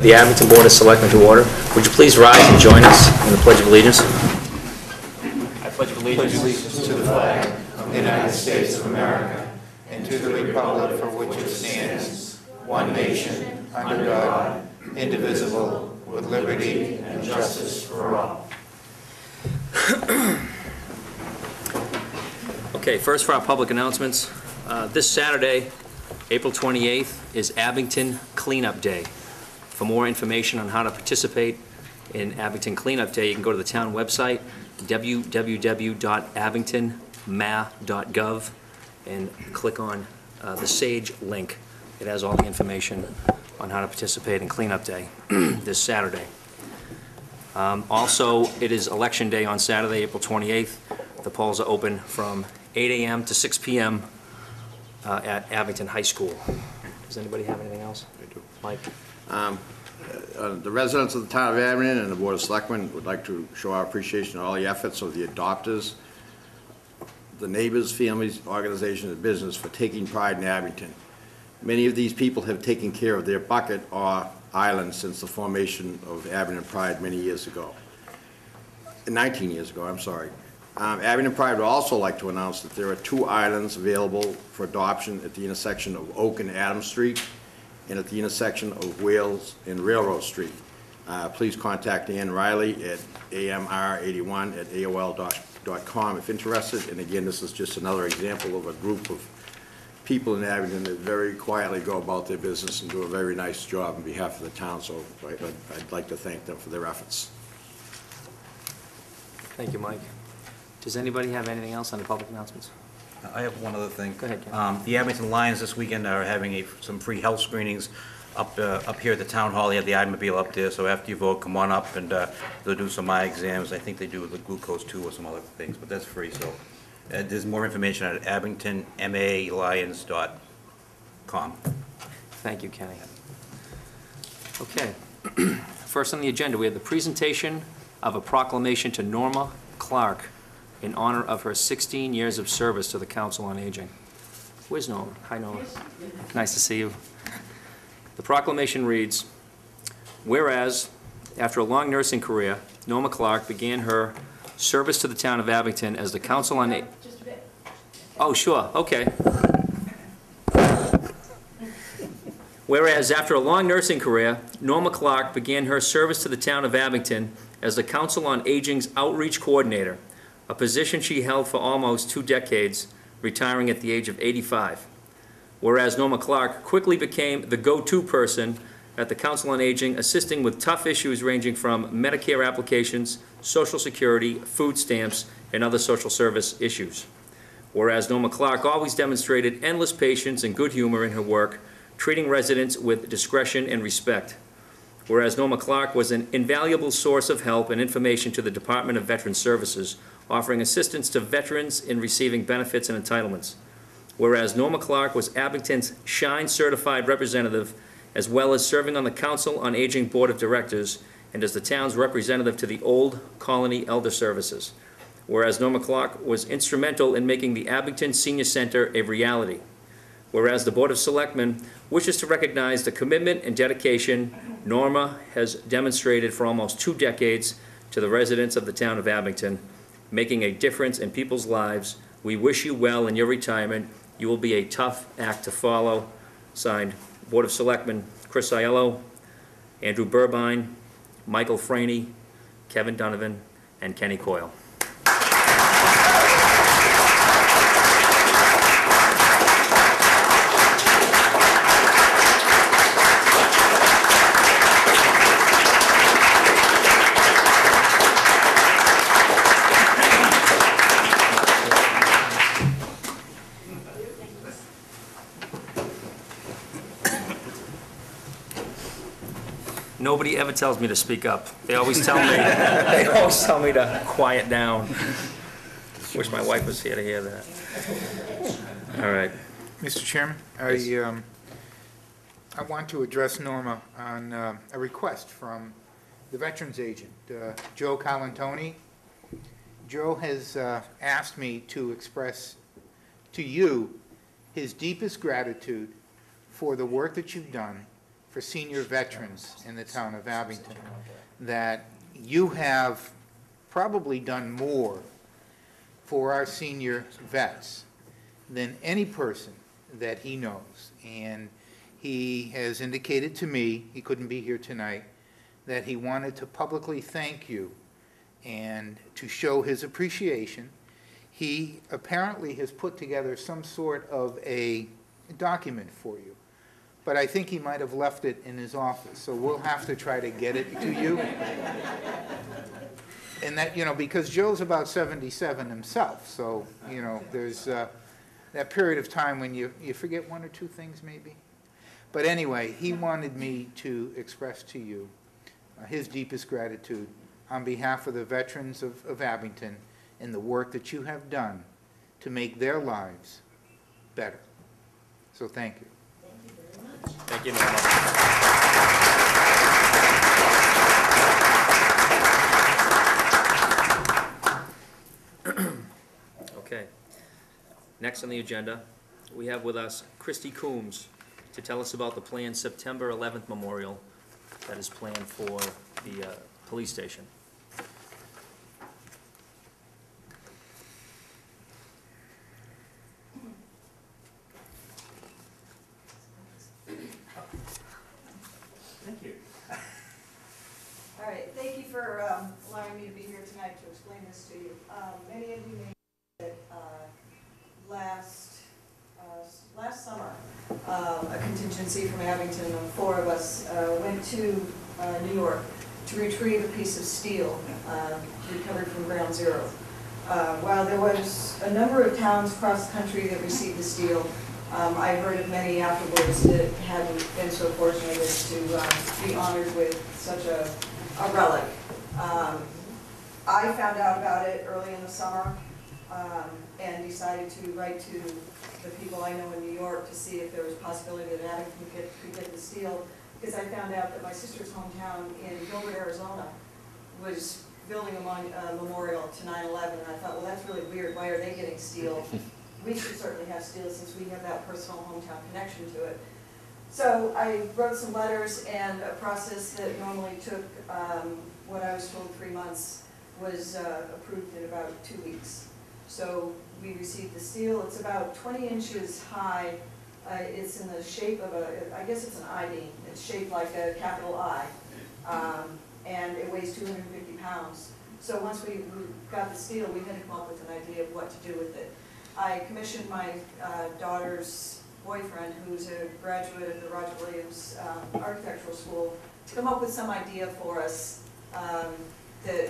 The Abington Board of Selectmen to order. Would you please rise and join us in the Pledge of Allegiance? I pledge allegiance to the flag of the United States of America and to the republic for which it stands, one nation, under God, indivisible, with liberty and justice for all. Okay, first for our public announcements. This Saturday, April 28th, is Abington Cleanup Day. For more information on how to participate in Abington Cleanup Day, you can go to the town website, www.abingtonma.gov, and click on the SAGE link. It has all the information on how to participate in Cleanup Day this Saturday. Also, it is Election Day on Saturday, April 28th. The polls are open from 8 a.m. to 6 p.m. At Abington High School. Does anybody have anything else? I do. Mike? The residents of the town of Abington and the Board of Selectmen would like to show our appreciation of all the efforts of the adopters, the neighbors, families, organizations, and business for taking pride in Abington. Many of these people have taken care of their bucket or island since the formation of Abington Pride many years ago. 19 years ago, I'm sorry. Abington Pride would also like to announce that there are 2 islands available for adoption at the intersection of Oak and Adams Street, and at the intersection of Wales and Railroad Street. Please contact Ann Riley at amr81@aol.com if interested. And again, this is just another example of a group of people in Abington that very quietly go about their business and do a very nice job on behalf of the town. So I'd like to thank them for their efforts. Thank you, Mike. Does anybody have anything else on the public announcements? I have one other thing. Go ahead, Ken. The Abington Lions this weekend are having some free health screenings up here at the town hall. They have the automobile up there, so after you vote, come on up and they'll do some eye exams. I think they do the glucose too or some other things, but that's free. So there's more information at abingtonmalions.com. Thank you, Kenny. Okay. First on the agenda, we have the presentation of a proclamation to Norma Clark in honor of her 16 years of service to the Council on Aging. Where's Norma? Hi, Norma. Nice to see you. The proclamation reads, whereas, after a long nursing career, Norma Clark began her service to the town of Abington as the Council on Aging. Just a bit. Oh, sure, okay. Whereas, after a long nursing career, Norma Clark began her service to the town of Abington as the Council on Aging's Outreach Coordinator, a position she held for almost 2 decades, retiring at the age of 85. Whereas Norma Clark quickly became the go-to person at the Council on Aging, assisting with tough issues ranging from Medicare applications, Social Security, food stamps, and other social service issues. Whereas Norma Clark always demonstrated endless patience and good humor in her work, treating residents with discretion and respect. Whereas Norma Clark was an invaluable source of help and information to the Department of Veterans Services, offering assistance to veterans in receiving benefits and entitlements. Whereas Norma Clark was Abington's Shine Certified Representative, as well as serving on the Council on Aging Board of Directors and as the town's representative to the Old Colony Elder Services. Whereas Norma Clark was instrumental in making the Abington Senior Center a reality. Whereas the Board of Selectmen wishes to recognize the commitment and dedication Norma has demonstrated for almost 2 decades to the residents of the town of Abington, making a difference in people's lives. We wish you well in your retirement. You will be a tough act to follow. Signed, Board of Selectmen Chris Aiello, Andrew Burbine, Michael Franey, Kevin Donovan, and Kenny Coyle. Nobody ever tells me to speak up. They always tell me, to quiet down. Wish my wife was here to hear that. All right. Mr. Chairman, I want to address Norma on a request from the veterans agent, Joe Calantoni. Joe has asked me to express to you his deepest gratitude for the work that you've done for senior veterans in the town of Abington, that you have probably done more for our senior vets than any person that he knows. And he has indicated to me, he couldn't be here tonight, that he wanted to publicly thank you and to show his appreciation. He apparently has put together some sort of a document for you, but I think he might have left it in his office, so we'll have to try to get it to you. And that, you know, because Joe's about 77 himself, so, you know, there's that period of time when you forget one or two things maybe. But anyway, he wanted me to express to you his deepest gratitude on behalf of the veterans of Abington and the work that you have done to make their lives better. So thank you. Thank you, Norma. Okay. Next on the agenda, we have with us Christy Coombs to tell us about the planned September 11th memorial that is planned for the police station. Thank you. All right, thank you for allowing me to be here tonight to explain this to you. Many of you may know that last summer, a contingency from Abington, 4 of us, went to New York to retrieve a piece of steel recovered from Ground Zero. While there was a number of towns across the country that received the steel, I heard of many afterwards that hadn't been so fortunate as to be honored with such a relic. I found out about it early in the summer and decided to write to the people I know in New York to see if there was a possibility that Abington could get the steel, because I found out that my sister's hometown in Gilbert, Arizona was building a memorial to 9/11, and I thought, well, that's really weird. Why are they getting steel? We should certainly have steel since we have that personal hometown connection to it. So I wrote some letters, and a process that normally took what I was told 3 months was approved in about 2 weeks. So we received the steel. It's about 20 inches high. It's in the shape of I guess it's an I-beam. It's shaped like a capital I, and it weighs 250 pounds. So once we got the steel, we had to come up with an idea of what to do with it. I commissioned my daughter's boyfriend, who's a graduate of the Roger Williams Architectural School, to come up with some idea for us that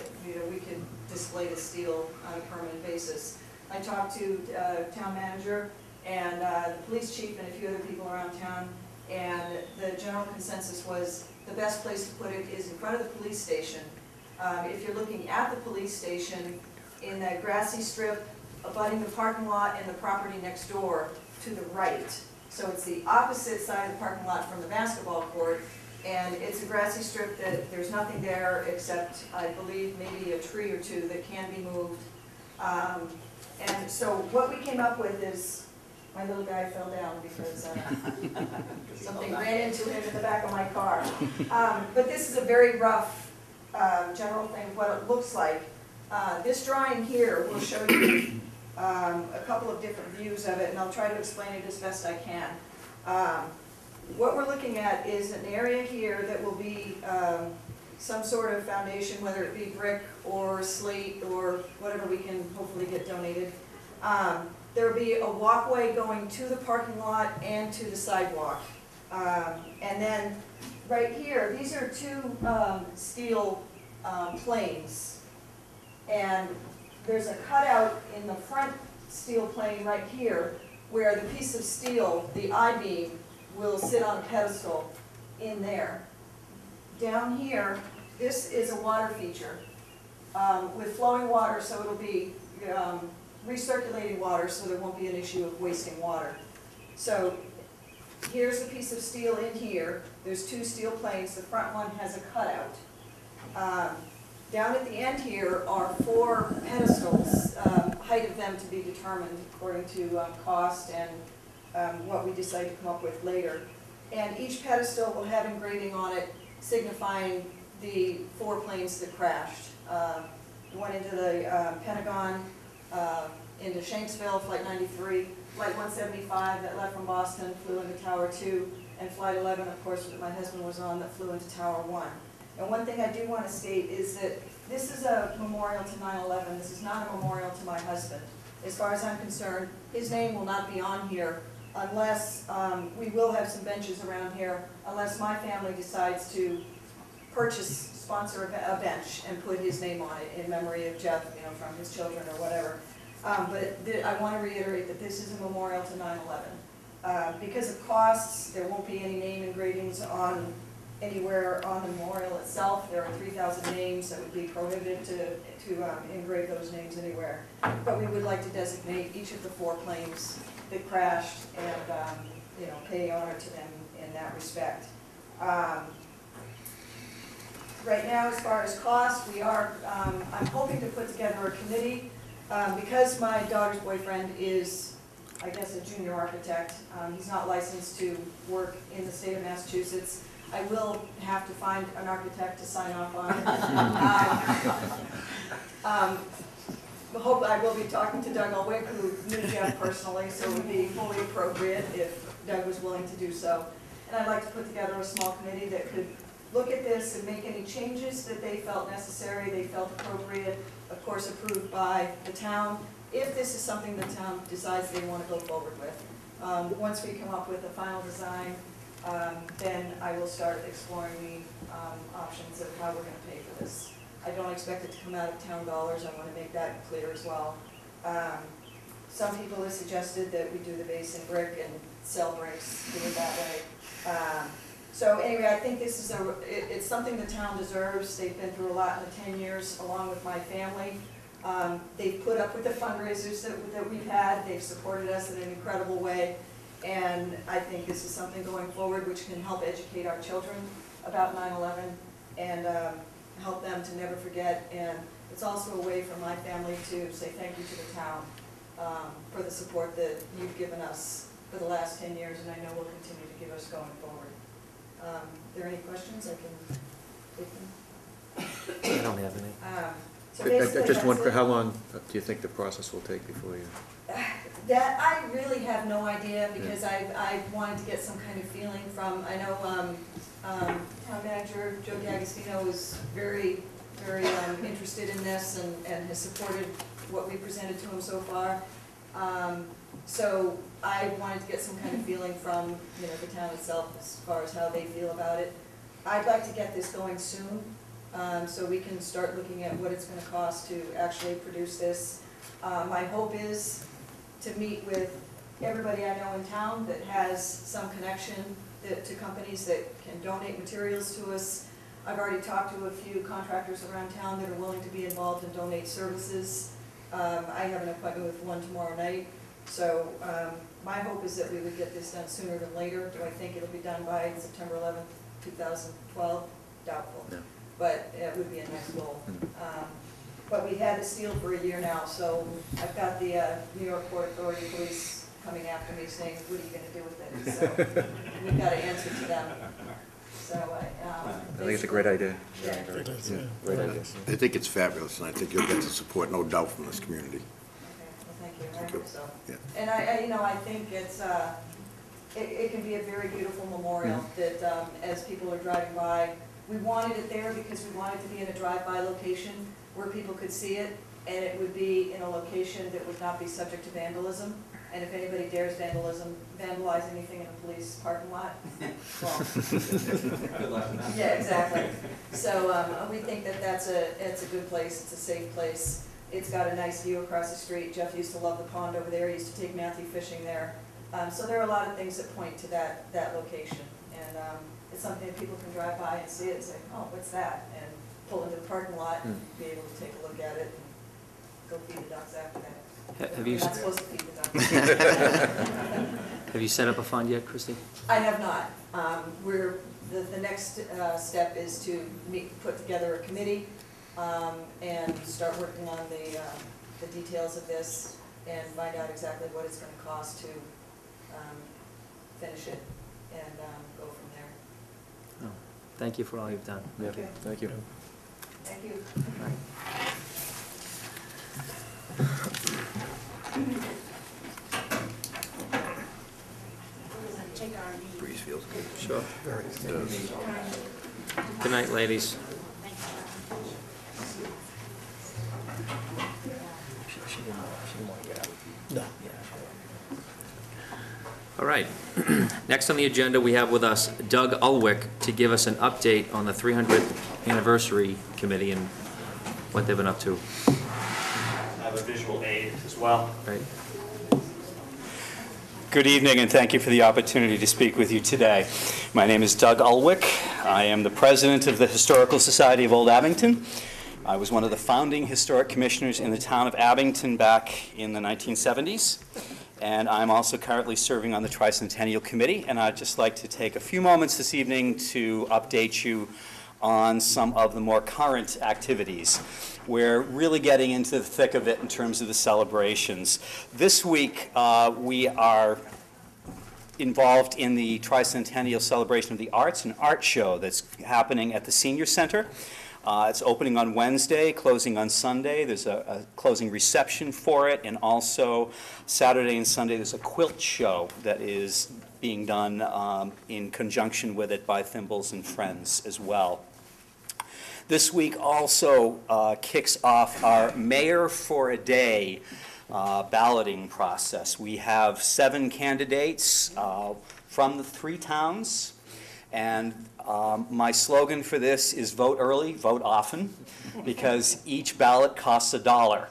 we could display the steel on a permanent basis. I talked to town manager and the police chief and a few other people around town, and the general consensus was the best place to put it is in front of the police station. If you're looking at the police station, in that grassy strip abutting the parking lot and the property next door to the right. So it's the opposite side of the parking lot from the basketball court, and it's a grassy strip that there's nothing there except, I believe, maybe a tree or two that can be moved. And so what we came up with is, my little guy fell down because something ran into him in the back of my car. But this is a very rough general thing of what it looks like. This drawing here will show you a couple of different views of it, and I'll try to explain it as best I can. What we're looking at is an area here that will be some sort of foundation, whether it be brick or slate or whatever we can hopefully get donated. There will be a walkway going to the parking lot and to the sidewalk. And then right here, these are 2 steel planes. And there's a cutout in the front steel plane right here where the piece of steel, the I-beam, will sit on a pedestal in there. Down here, this is a water feature with flowing water, so it'll be recirculating water, so there won't be an issue of wasting water. So here's a piece of steel in here. There's 2 steel planes. The front one has a cutout. Down at the end here are 4 pedestals, height of them to be determined according to cost and what we decide to come up with later. And each pedestal will have engraving on it signifying the 4 planes that crashed. One into the Pentagon, into Shanksville, Flight 93, Flight 175 that left from Boston, flew into Tower 2, and Flight 11, of course, that my husband was on, that flew into Tower 1. And one thing I do want to state is that this is a memorial to 9/11. This is not a memorial to my husband. As far as I'm concerned, his name will not be on here unless, we will have some benches around here, unless my family decides to sponsor a bench and put his name on it in memory of Jeff, you know, from his children or whatever. But I want to reiterate that this is a memorial to 9/11. Because of costs, there won't be any name engravings on anywhere on the memorial itself. There are 3,000 names that would be prohibited to engrave those names anywhere. But we would like to designate each of the 4 planes that crashed and, you know, pay honor to them in that respect. Right now, as far as cost, we are, I'm hoping to put together a committee. Because my daughter's boyfriend is, I guess, a junior architect, he's not licensed to work in the state of Massachusetts. I will have to find an architect to sign off on it. I will be talking to Doug Ulwick, who knew Jeff personally, so it would be fully appropriate if Doug was willing to do so. And I'd like to put together a small committee that could look at this and make any changes that they felt necessary, they felt appropriate, of course approved by the town, if this is something the town decides they want to go forward with. Once we come up with a final design, then I will start exploring the options of how we're going to pay for this. I don't expect it to come out of town dollars. I want to make that clear as well. Some people have suggested that we do the base in brick and sell bricks, do it that way. So anyway, I think this is it's something the town deserves. They've been through a lot in the 10 years, along with my family. They've put up with the fundraisers that we've had. They've supported us in an incredible way. And I think this is something going forward which can help educate our children about 9/11 and help them to never forget. And it's also a way for my family to say thank you to the town for the support that you've given us for the last 10 years, and I know will continue to give us going forward. Are there any questions? I can take them. I don't have any. So basically, Just one, that's it. how long do you think the process will take before you? That, I really have no idea, because I wanted to get some kind of feeling from, I know town manager Joe D'Agostino is very, very interested in this and has supported what we presented to him so far. So I wanted to get some kind of feeling from, you know, the town itself as far as how they feel about it. I'd like to get this going soon, so we can start looking at what it's going to cost to actually produce this. My hope is to meet with everybody I know in town that has some connection to companies that can donate materials to us. I've already talked to a few contractors around town that are willing to be involved and donate services. I have an appointment with one tomorrow night. So my hope is that we would get this done sooner than later. Do I think it'll be done by September 11th, 2012? Doubtful. No. But it would be a nice goal. But we've had the steel for a year now, so I've got the New York Port Authority police coming after me saying, what are you going to do with it? So we've got to answer to them. So I think it's a great idea. Yeah. Great idea. I think it's fabulous, and I think you'll get the support, no doubt, from this community. Okay, well, thank you. I Thank you. hope so. Yeah. And I think it's, it can be a very beautiful memorial that, as people are driving by, we wanted it there because we wanted to be in a drive-by location where people could see it, and it would be in a location that would not be subject to vandalism. And if anybody dares vandalize anything in a police parking lot, well. Good luck with that. Yeah, exactly. So we think that it's a good place, it's a safe place. It's got a nice view across the street. Jeff used to love the pond over there. He used to take Matthew fishing there. So there are a lot of things that point to that location. And it's something that people can drive by and see it and say, oh, what's that? And pull into the parking lot and be able to take a look at it and go feed the ducks after that. Have you, We're not supposed to feed the ducks. have you set up a fund yet, Christie? I have not. The next step is to put together a committee and start working on the details of this and find out exactly what it's going to cost to finish it. and go from there. Oh, thank you for all you've done. Yeah, Okay. thank you. Thank you. Breeze feels good. Sure. Good night, ladies. She didn't want to get out. No. All right. Next on the agenda, we have with us Doug Ulwick to give us an update on the 300th Anniversary Committee and what they've been up to. I have a visual aid as well. Right. Good evening, and thank you for the opportunity to speak with you today. My name is Doug Ulwick. I am the president of the Historical Society of Old Abington. I was one of the founding historic commissioners in the town of Abington back in the 1970s. And I'm also currently serving on the Tricentennial Committee, and I'd just like to take a few moments this evening to update you on some of the more current activities. We're really getting into the thick of it in terms of the celebrations. This week, we are involved in the Tricentennial Celebration of the Arts, an art show that's happening at the Senior Center. It's opening on Wednesday, closing on Sunday. There's a closing reception for it, and also Saturday and Sunday there's a quilt show that is being done in conjunction with it by Thimbles and Friends as well. This week also kicks off our Mayor for a Day balloting process. We have 7 candidates from the 3 towns, and my slogan for this is vote early, vote often, because each ballot costs $1.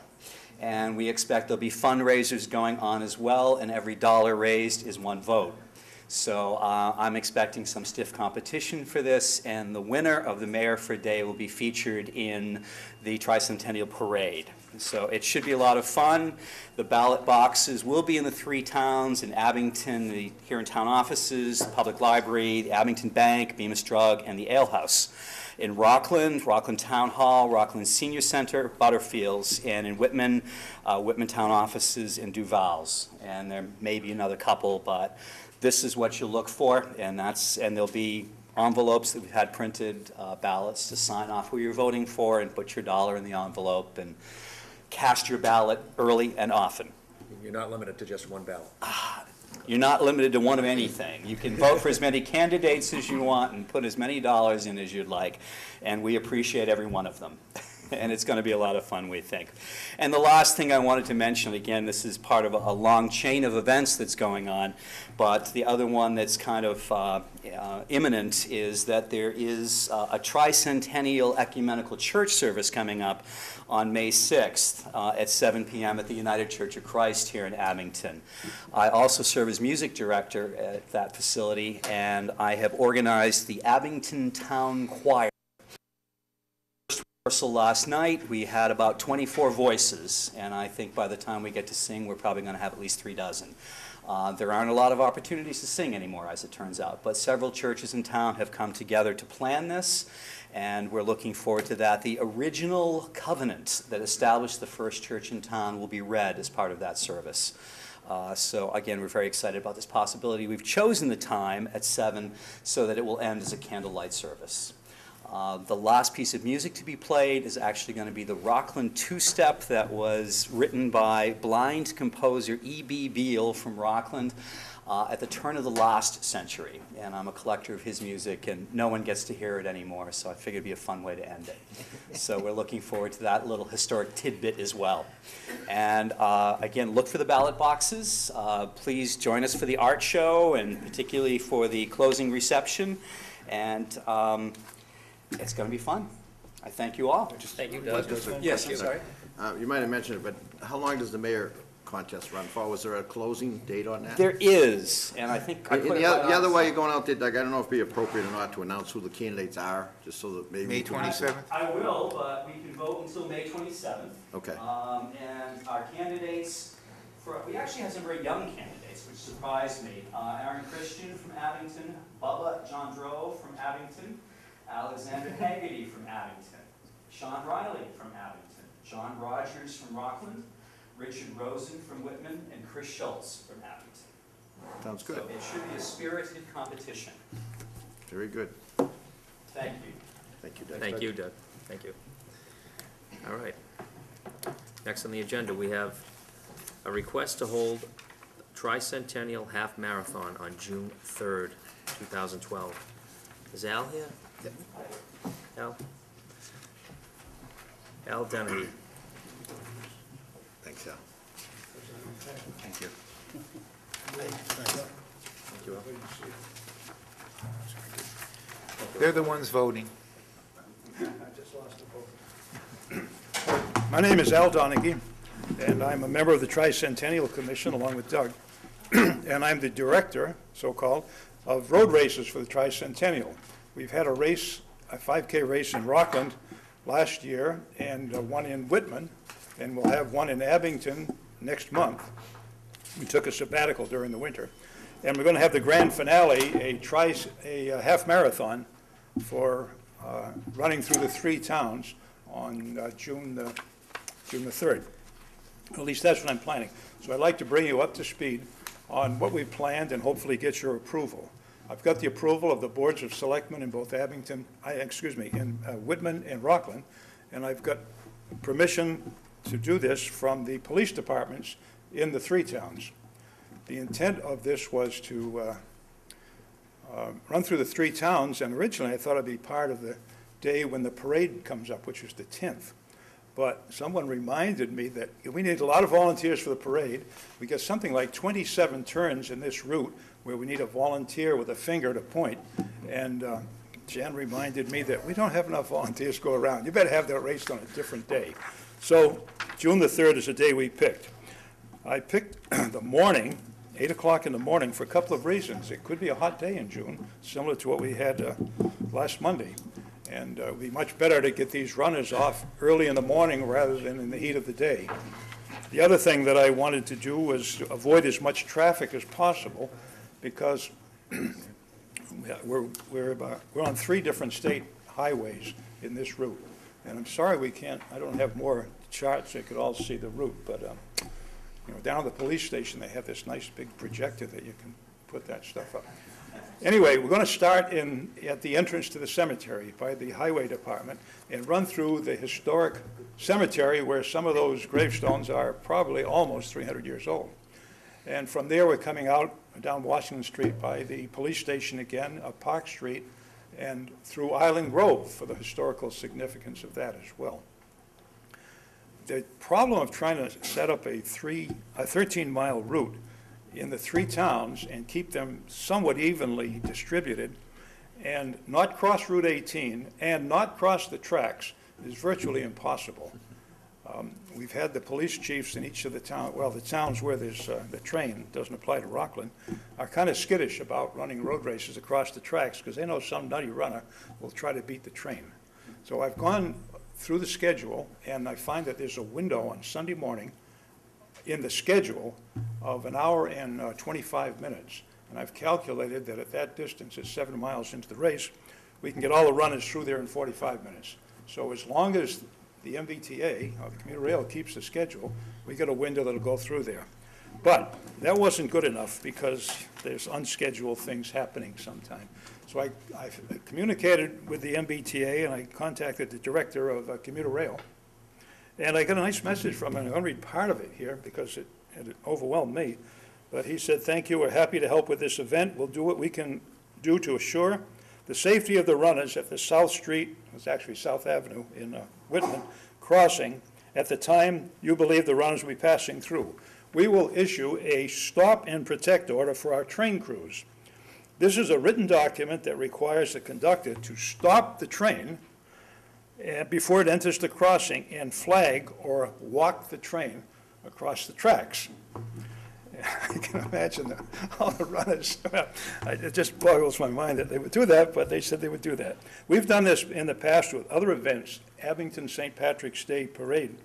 And we expect there'll be fundraisers going on as well, and every dollar raised is 1 vote. So I'm expecting some stiff competition for this, and the winner of the Mayor for a Day will be featured in the Tricentennial Parade. So it should be a lot of fun. The ballot boxes will be in the 3 towns, in Abington, the here in town offices, the public library, the Abington Bank, Bemis Drug, and the Ale House. In Rockland, Rockland Town Hall, Rockland Senior Center, Butterfields, and in Whitman, Whitman Town offices and Duval's. And there may be another couple, but this is what you'll look for, and there'll be envelopes that we've had printed, ballots to sign off who you're voting for, and put your dollar in the envelope, and cast your ballot early and often. You're not limited to just one ballot. You're not limited to one of anything. You can vote for as many candidates as you want and put as many dollars in as you'd like, and we appreciate every one of them. And it's going to be a lot of fun, we think. And the last thing I wanted to mention, again, this is part of a long chain of events that's going on, but the other one that's kind of imminent is that there is a tricentennial ecumenical church service coming up on May 6th at 7 p.m. at the United Church of Christ here in Abington. I also serve as music director at that facility, and I have organized the Abington Town Choir. Rehearsal last night, we had about 24 voices, and I think by the time we get to sing, we're probably going to have at least 3 dozen. There aren't a lot of opportunities to sing anymore, as it turns out, but several churches in town have come together to plan this, and we're looking forward to that. The original covenant that established the first church in town will be read as part of that service. So again, we're very excited about this possibility. We've chosen the time at 7 so that it will end as a candlelight service. The last piece of music to be played is actually going to be the Rockland two-step that was written by blind composer E.B. Beale from Rockland at the turn of the last century. And I'm a collector of his music, and no one gets to hear it anymore, so I figured it'd be a fun way to end it. So we're looking forward to that little historic tidbit as well. And again, look for the ballot boxes. Please join us for the art show, and particularly for the closing reception. And it's going to be fun. I thank you all. Thank you, Doug. Yes, I'm sorry. You might have mentioned it, but how long does the mayor contest run for? Was there a closing date on that? There is, and I think I And put the it right other on- way you're going out there, Doug, I don't know if it'd be appropriate or not to announce who the candidates are, just so that maybe. May 27th? I will, but we can vote until May 27th. Okay. And our candidates, we actually have some very young candidates, which surprised me. Aaron Christian from Abington, Bubba John Droe from Abington, Alexander Haggerty from Abington, Sean Riley from Abington, John Rogers from Rockland, Richard Rosen from Whitman, and Chris Schultz from Abington. Sounds good. So it should be a spirited competition. Very good. Thank you. Thank you, Doug. Thank you, Doug. Thank you. All right. Next on the agenda, we have a request to hold Tricentennial Half Marathon on June 3rd, 2012. Is Al here? Al? Al Dennehy. Thanks, Al. Thank you. Thank you, Al. They're the ones voting. My name is Al Donaghy, and I'm a member of the Tricentennial Commission along with Doug. And I'm the director, so-called, of road races for the Tricentennial. We've had a race, a 5K race in Rockland last year, and one in Whitman, and we'll have one in Abington next month. We took a sabbatical during the winter. And we're going to have the grand finale, a half marathon for running through the 3 towns on June the 3rd. At least that's what I'm planning. So I'd like to bring you up to speed on what we planned and hopefully get your approval. I've got the approval of the boards of selectmen in both Abington, in Whitman and Rockland, and I've got permission to do this from the police departments in the 3 towns. The intent of this was to run through the 3 towns, and originally I thought it'd be part of the day when the parade comes up, which is the 10th. But someone reminded me that we need a lot of volunteers for the parade. We get something like 27 turns in this route where we need a volunteer with a finger to point. And Jan reminded me that we don't have enough volunteers to go around. You better have that race on a different day. So June the 3rd is the day we picked. I picked the morning, 8 o'clock in the morning, for a couple of reasons. It could be a hot day in June, similar to what we had last Monday. And it would be much better to get these runners off early in the morning rather than in the heat of the day. The other thing that I wanted to do was avoid as much traffic as possible, because we're on 3 different state highways in this route. And I'm sorry I don't have more charts so you could all see the route, but down at the police station, they have this nice big projector that you can put that stuff up. Anyway, we're going to start at the entrance to the cemetery by the highway department and run through the historic cemetery where some of those gravestones are probably almost 300 years old. And from there, we're coming out down Washington Street by the police station again, up Park Street, and through Island Grove for the historical significance of that as well. The problem of trying to set up a 13-mile route in the 3 towns and keep them somewhat evenly distributed and not cross Route 18 and not cross the tracks is virtually impossible. We've had the police chiefs in each of the towns, well, the towns where there's the train, doesn't apply to Rockland, are kind of skittish about running road races across the tracks because they know some nutty runner will try to beat the train. So I've gone through the schedule, and I find that there's a window on Sunday morning in the schedule of 1 hour and 25 minutes. And I've calculated that at that distance, it's 7 miles into the race, we can get all the runners through there in 45 minutes. So as long as the MBTA, or the commuter rail, keeps the schedule, we get a window that'll go through there. But that wasn't good enough because there's unscheduled things happening sometime. So I communicated with the MBTA, and I contacted the director of commuter rail. And I got a nice message from him. I'm going to read part of it here because it overwhelmed me. But he said, "Thank you. We're happy to help with this event. We'll do what we can do to assure the safety of the runners at the South Street," it's actually South Avenue in Whitman, crossing at the time you believe the runners will be passing through. We will issue a stop and protect order for our train crews. This is a written document that requires the conductor to stop the train before it enters the crossing and flag or walk the train across the tracks. I can imagine all the runners. It just boggles my mind that they would do that, but they said they would do that. We've done this in the past with other events. Abington St. Patrick's Day Parade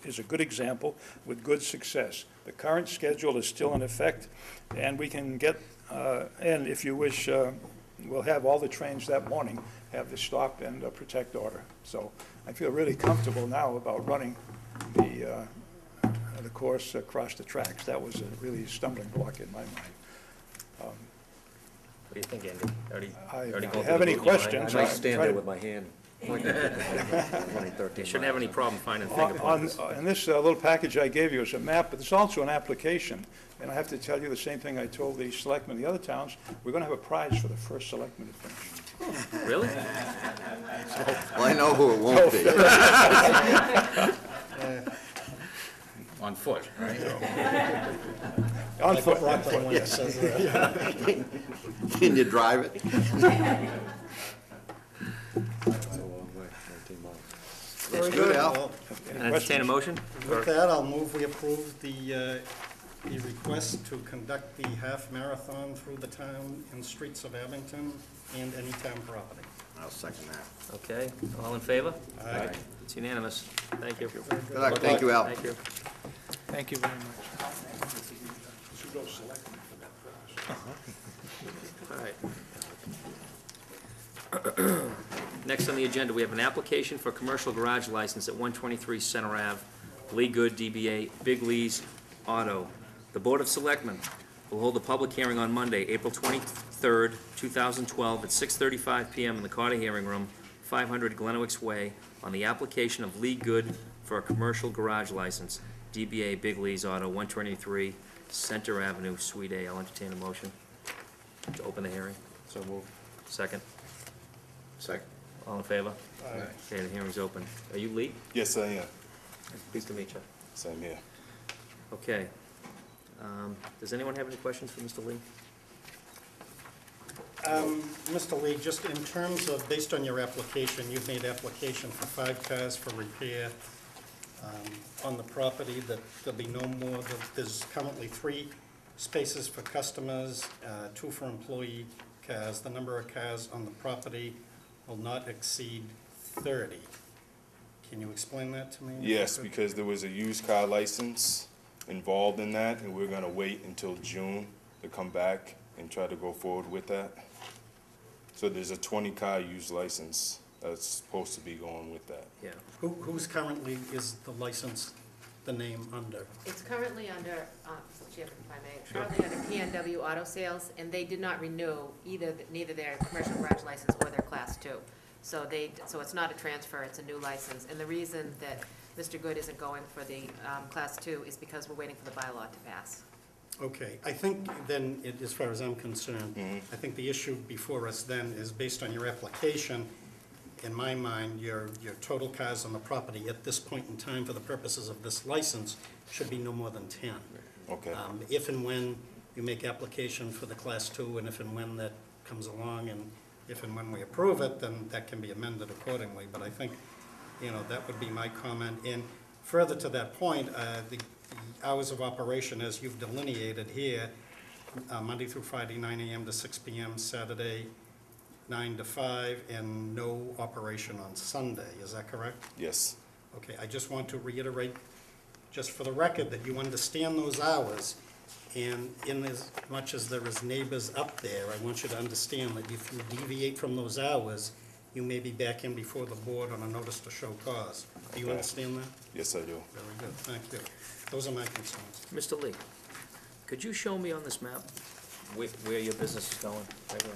is a good example with good success. The current schedule is still in effect, and we can get, and if you wish, we'll have all the trains that morning have the stop and protect order. So I feel really comfortable now about running the course across the tracks. That was a really stumbling block in my mind. do you think, Andy? Already I going through have the any book, you know, questions? I I might stand try there to- with my hand pointing at running 13 You shouldn't have any miles. problem finding fingerprints. In this little package I gave you is a map, but there's also an application. And I have to tell you the same thing I told the selectmen, the other towns, we're going to have a prize for the first selectman to finish. Really? Well, I know who it won't be. On foot, right? On foot, Can you drive it? That's a long way, 19 miles. Very good, Al. Entertain a motion? With that, I'll move we approve the request to conduct the half marathon through the town and streets of Abington and any town property. I'll second that. Okay, all in favor? Aye. It's unanimous. Thank you. Good luck, thank you, Al. Thank you. Thank you very much. Should go selectmen for that purpose. All right. Next on the agenda, we have an application for a commercial garage license at 123 Center Ave, Lee Good, DBA Big Lee's Auto. The Board of Selectmen will hold a public hearing on Monday, April 23rd, 2012, at 6:35 PM in the Carter Hearing Room, 500 Glenowicz Way, on the application of Lee Good for a commercial garage license, DBA Big Lee's Auto, 123 Center Avenue, Suite A. I'll entertain a motion to open the hearing. So moved. Second. Second. All in favor? Okay, the hearing's open. Are you Lee? Yes, I am. Pleased to meet you. Same here. Okay. Does anyone have any questions for Mr. Lee? Mr. Lee, just in terms of, based on your application, you've made application for 5 cars for repair on the property, that there'll be no more, there's currently 3 spaces for customers, 2 for employee cars. The number of cars on the property will not exceed 30. Can you explain that to me? Yes, because there was a used car license involved in that, and we're gonna wait until June to come back and try to go forward with that. So there's a 20-car used license that's supposed to be going with that. Yeah. Who's currently, is the license, the name under? It's currently under, Jim, if I may, currently under PNW Auto Sales, and they did not renew neither their commercial garage license or their Class 2. So it's not a transfer, it's a new license. And the reason that Mr. Good isn't going for the Class 2 is because we're waiting for the bylaw to pass. Okay, I think then, as far as I'm concerned, I think the issue before us then is based on your application. In my mind, your total cars on the property at this point in time for the purposes of this license should be no more than 10. Okay. If and when you make application for the Class 2, and if and when that comes along, and if and when we approve it, then that can be amended accordingly. But I think, that would be my comment. And further to that point, the hours of operation, as you've delineated here, Monday through Friday, 9 a.m. to 6 p.m., Saturday, 9 to 5, and no operation on Sunday. Is that correct? Yes. Okay, I just want to reiterate, just for the record, that you understand those hours, and in as much as there is neighbors up there, I want you to understand that if you deviate from those hours, you may be back in before the board on a notice to show cause. Do you Okay. understand that? Yes, I do. Very good, thank you. Those are my concerns. Mr. Lee, could you show me on this map where your business is going? Right where?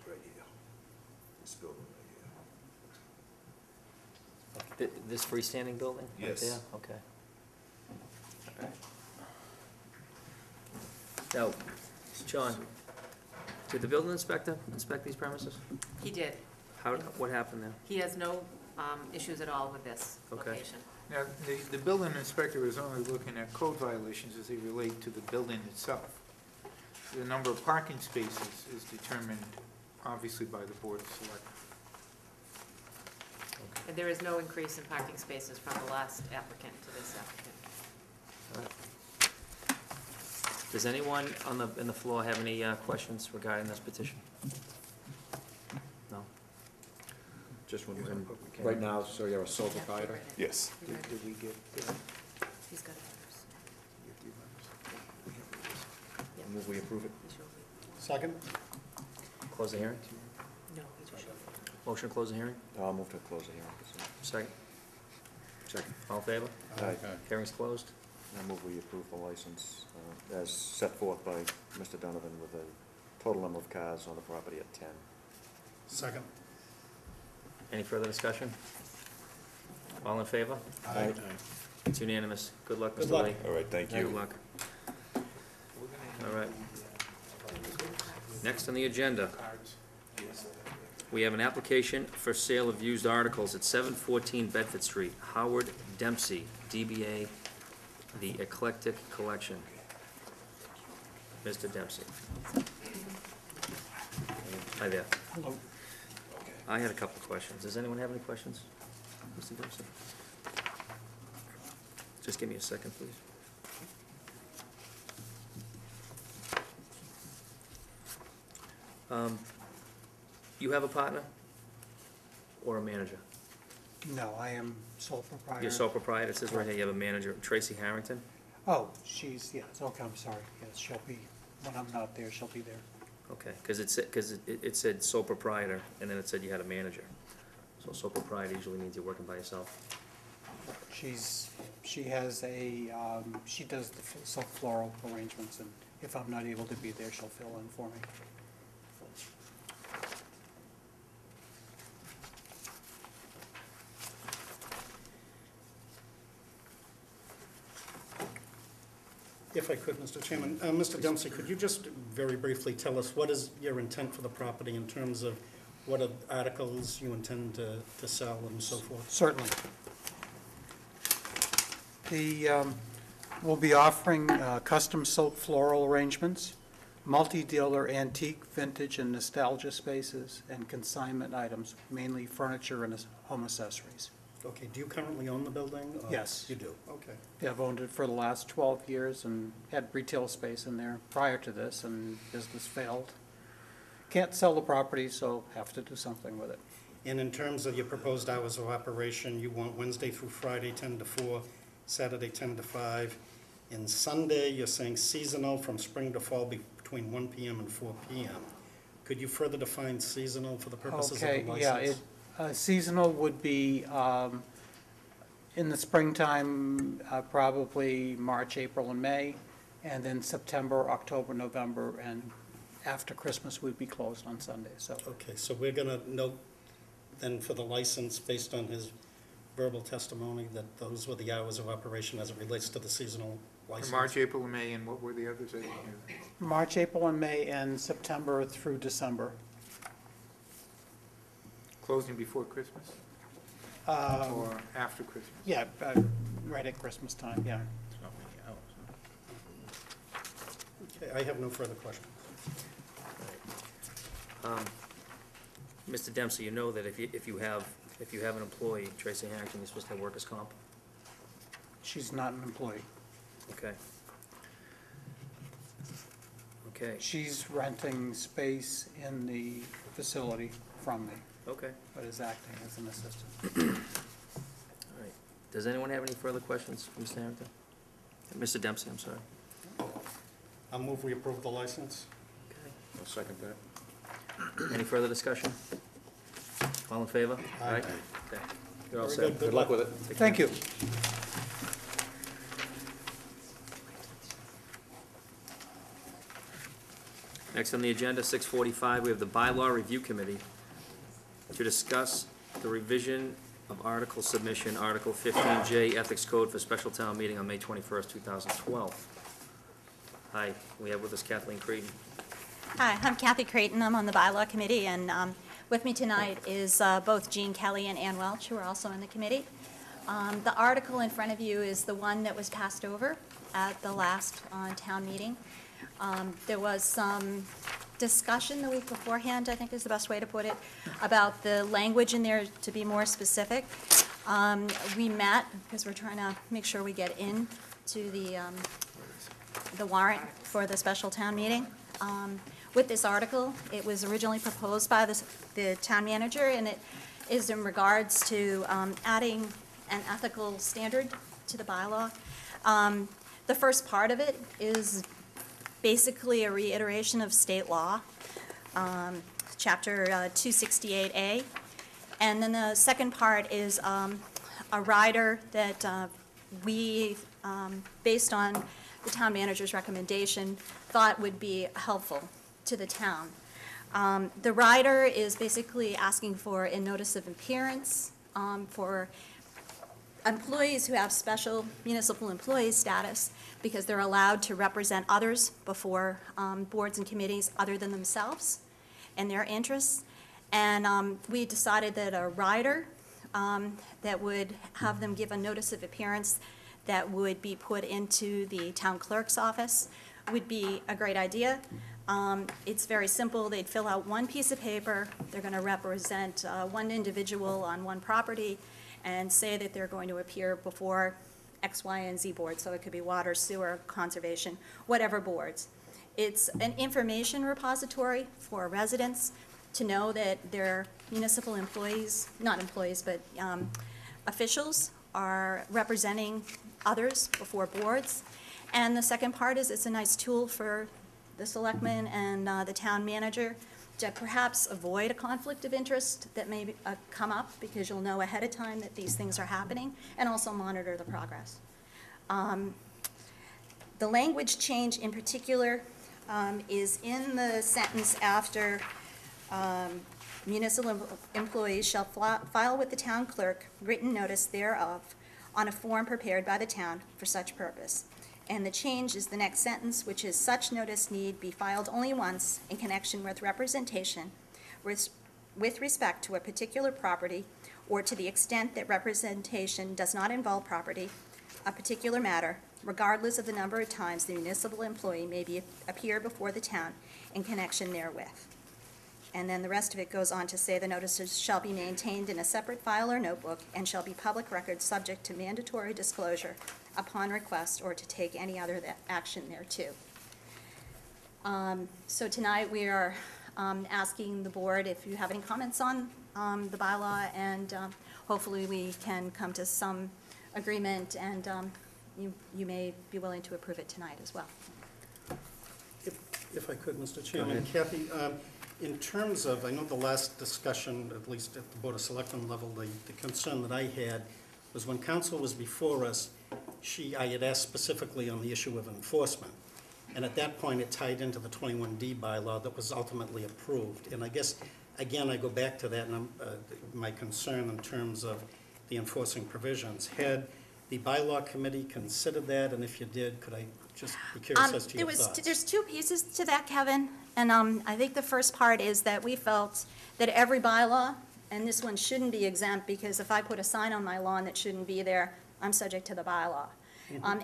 Right here. This building right here. This freestanding building? Right Yes. there? Okay. All right. Now, John, did the building inspector inspect these premises? He did. What happened there? He has no issues at all with this Okay. location. Now, the building inspector is only looking at code violations as they relate to the building itself. The number of parking spaces is determined, obviously, by the Board of Selectmen. And there is no increase in parking spaces from the last applicant to this applicant. Does anyone in the floor have any questions regarding this petition? No? Just when, right now, so you're a sole proprietor? Yes. Did we get, He's got it. I move we approve it. Second? Close the hearing? No, he just showed. Motion to close the hearing? I'll move to close the hearing. Second? Second. All in favor? Aye. Hearing's closed. I move we approve the license as set forth by Mr. Donovan with a total number of cars on the property at 10. Second. Any further discussion? All in favor? Aye. It's unanimous. Good luck, Good Mr. luck. Lee. All right, thank Good you. luck. All right. Next on the agenda, we have an application for sale of used articles at 714 Bedford Street. Howard Dempsey, DBA The Eclectic Collection. Mr. Dempsey. Hi there. Hello. I had a couple of questions. Does anyone have any questions? Mr. Dempsey? Just give me a second, please. You have a partner or a manager? No, I am sole proprietor. You're sole proprietor, it says right here you have a manager, Tracy Harrington? Oh, she's, yes, okay, I'm sorry. Yes, she'll be, when I'm not there, she'll be there. Okay, because it said sole proprietor, and then it said you had a manager. So sole proprietor usually means you're working by yourself. She has a, she does the floral arrangements, and if I'm not able to be there, she'll fill in for me. If I could, Mr. Chairman. Mr. Dempsey, could you just very briefly tell us what is your intent for the property in terms of what are articles you intend to sell and so forth? Certainly. We'll be offering custom silk floral arrangements, multi-dealer antique, vintage, and nostalgia spaces, and consignment items, mainly furniture and home accessories. Okay, do you currently own the building? or- Yes. You do, okay. Yeah, I've owned it for the last 12 years and had retail space in there prior to this, and business failed. Can't sell the property, so have to do something with it. And in terms of your proposed hours of operation, you want Wednesday through Friday, 10 to 4, Saturday, 10 to 5, and Sunday, you're saying seasonal from spring to fall between 1 PM and 4 PM. Could you further define seasonal for the purposes of the Okay, license? yeah, seasonal would be in the springtime, probably March, April, and May, and then September, October, November, and after Christmas, we'd be closed on Sundays, so. Okay, so we're gonna note then for the license, based on his verbal testimony, that those were the hours of operation as it relates to the seasonal license? March, April, and May, and what were the others? March, April, and May, and September through December. Closing before Christmas or after Christmas? Yeah, right at Christmas time, yeah. Okay, I have no further questions. Mr. Dempsey, you know that if you have an employee, Tracy Harrington, you're supposed to have workers' comp? She's not an employee. Okay. Okay, She's renting space in the facility from me, okay, but is acting as an assistant. all right. Does anyone have any further questions for Mr. Harrington? Mr. Dempsey, I'm sorry. I'll move we approve the license. Okay. I'll second that. Any further discussion? All in favor? Aye. Okay. You're all Very set. good. Good luck with it. Thank you. Next on the agenda, 6:45, we have the Bylaw Review Committee to discuss the revision of article submission, Article 15J Ethics Code for special town meeting on May 21st, 2012. Hi, we have with us Kathleen Creighton. Hi, I'm Kathy Creighton. I'm on the Bylaw Committee, and with me tonight is both Jean Kelly and Ann Welch, who are also on the committee. The article in front of you is the one that was passed over at the last town meeting. There was some discussion the week beforehand, I think is the best way to put it, about the language in there to be more specific. We met, because we're trying to make sure we get into the warrant for the special town meeting. With this article, it was originally proposed by the town manager, and it is in regards to adding an ethical standard to the bylaw. The first part of it is basically a reiteration of state law, Chapter 268A. And then the second part is a rider that we, based on the town manager's recommendation, thought would be helpful to the town. The rider is basically asking for a notice of appearance for employees who have special municipal employee status, because they're allowed to represent others before boards and committees other than themselves and their interests. And we decided that a rider that would have them give a notice of appearance that would be put into the town clerk's office would be a great idea. It's very simple. They'd fill out one piece of paper. They're going to represent one individual on one property and say that they're going to appear before X, Y, and Z boards. So it could be water, sewer, conservation, whatever boards. It's an information repository for residents to know that their municipal employees, not employees, but officials are representing others before boards. And the second part is it's a nice tool for the selectmen and the town manager to perhaps avoid a conflict of interest that may come up, because you'll know ahead of time that these things are happening, and also monitor the progress. The language change in particular is in the sentence after municipal employees shall file with the town clerk written notice thereof on a form prepared by the town for such purpose. And the change is the next sentence, which is such notice need be filed only once in connection with representation with respect to a particular property, or to the extent that representation does not involve property, a particular matter, regardless of the number of times the municipal employee may appear before the town in connection therewith. And then the rest of it goes on to say the notices shall be maintained in a separate file or notebook and shall be public records subject to mandatory disclosure upon request, or to take any other action thereto. So tonight we are asking the board if you have any comments on the bylaw, and hopefully we can come to some agreement, and you may be willing to approve it tonight as well. If I could, Mr. Chairman. Kathy, in terms of, I know the last discussion, at least at the Board of Selectmen level, the concern that I had was when council was before us, I had asked specifically on the issue of enforcement. And at that point, it tied into the 21D bylaw that was ultimately approved. And I guess, again, I go back to that, and my concern in terms of the enforcing provisions. Had the bylaw committee considered that? And if you did, could I just be curious as to your thoughts? There's two pieces to that, Kevin. And I think the first part is that we felt that every bylaw, and this one shouldn't be exempt, because if I put a sign on my lawn that shouldn't be there, I'm subject to the bylaw.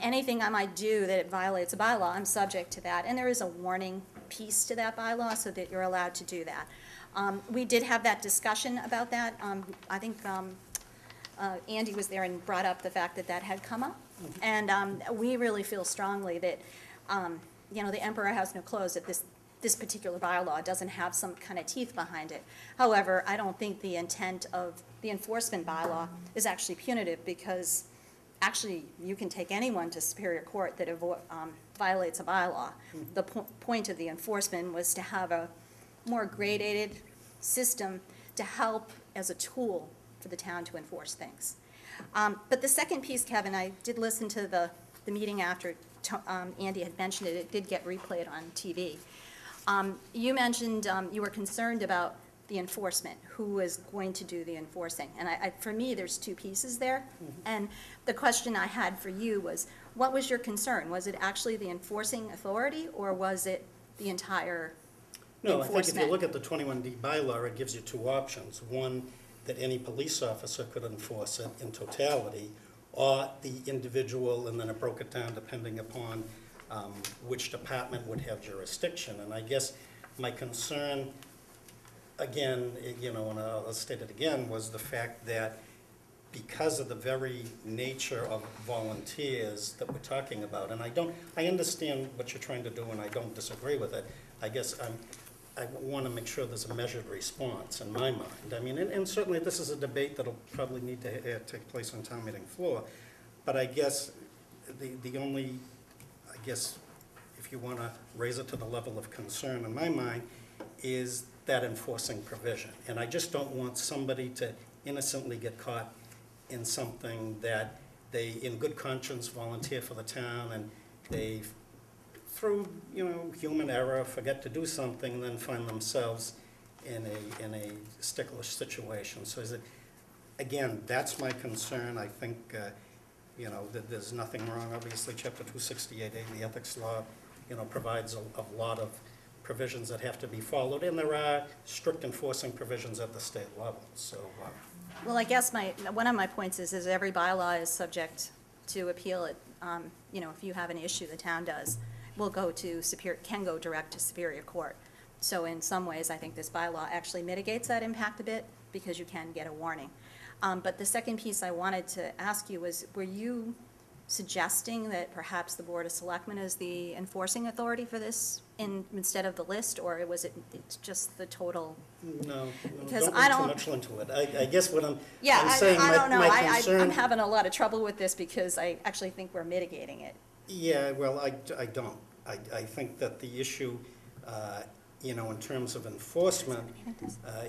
Anything I might do that violates a bylaw, I'm subject to that. And there is a warning piece to that bylaw so that you're allowed to do that. We did have that discussion about that. I think Andy was there and brought up the fact that that had come up. And we really feel strongly that, the emperor has no clothes, that this particular bylaw doesn't have some kind of teeth behind it. However, I don't think the intent of the enforcement bylaw is actually punitive, because actually you can take anyone to Superior Court that violates a bylaw. The point of the enforcement was to have a more gradated system to help as a tool for the town to enforce things. But the second piece, Kevin, I did listen to the meeting after Andy had mentioned it. It did get replayed on TV. You mentioned you were concerned about the enforcement, who was going to do the enforcing. And for me, there's two pieces there. And the question I had for you was, what was your concern? Was it actually the enforcing authority, or was it the entire No, I enforcement? think if you look at the 21D bylaw, it gives you two options. One, that any police officer could enforce it in totality, or the individual, and then it broke it down depending upon which department would have jurisdiction. And I guess my concern, again, and I'll state it again, was the fact that because of the very nature of volunteers that we're talking about, and I understand what you're trying to do, and I don't disagree with it. I guess I want to make sure there's a measured response in my mind. I mean, and certainly this is a debate that'll probably need to take place on town meeting floor. But I guess the only, if you want to raise it to the level of concern in my mind, is that enforcing provision. And I just don't want somebody to innocently get caught in something that they, in good conscience, volunteer for the town, and they, through, human error, forget to do something, and then find themselves in a sticklish situation. So again, that's my concern. I think, that there's nothing wrong. Obviously, Chapter 268A, the ethics law, provides a lot of provisions that have to be followed, and there are strict enforcing provisions at the state level, so. Well, I guess one of my points is every bylaw is subject to appeal. If you have an issue, the town does, can go direct to Superior Court. So in some ways, I think this bylaw actually mitigates that impact a bit, because you can get a warning. But the second piece I wanted to ask you was, were you suggesting that perhaps the Board of Selectmen is the enforcing authority for this instead of the list, or was it's just the total? No, Because don't I read too don't. much into it. I guess what I'm Yeah, saying, I don't know. my concern. I'm having a lot of trouble with this because I actually think we're mitigating it. Yeah, well, I don't. I think that the issue, in terms of enforcement,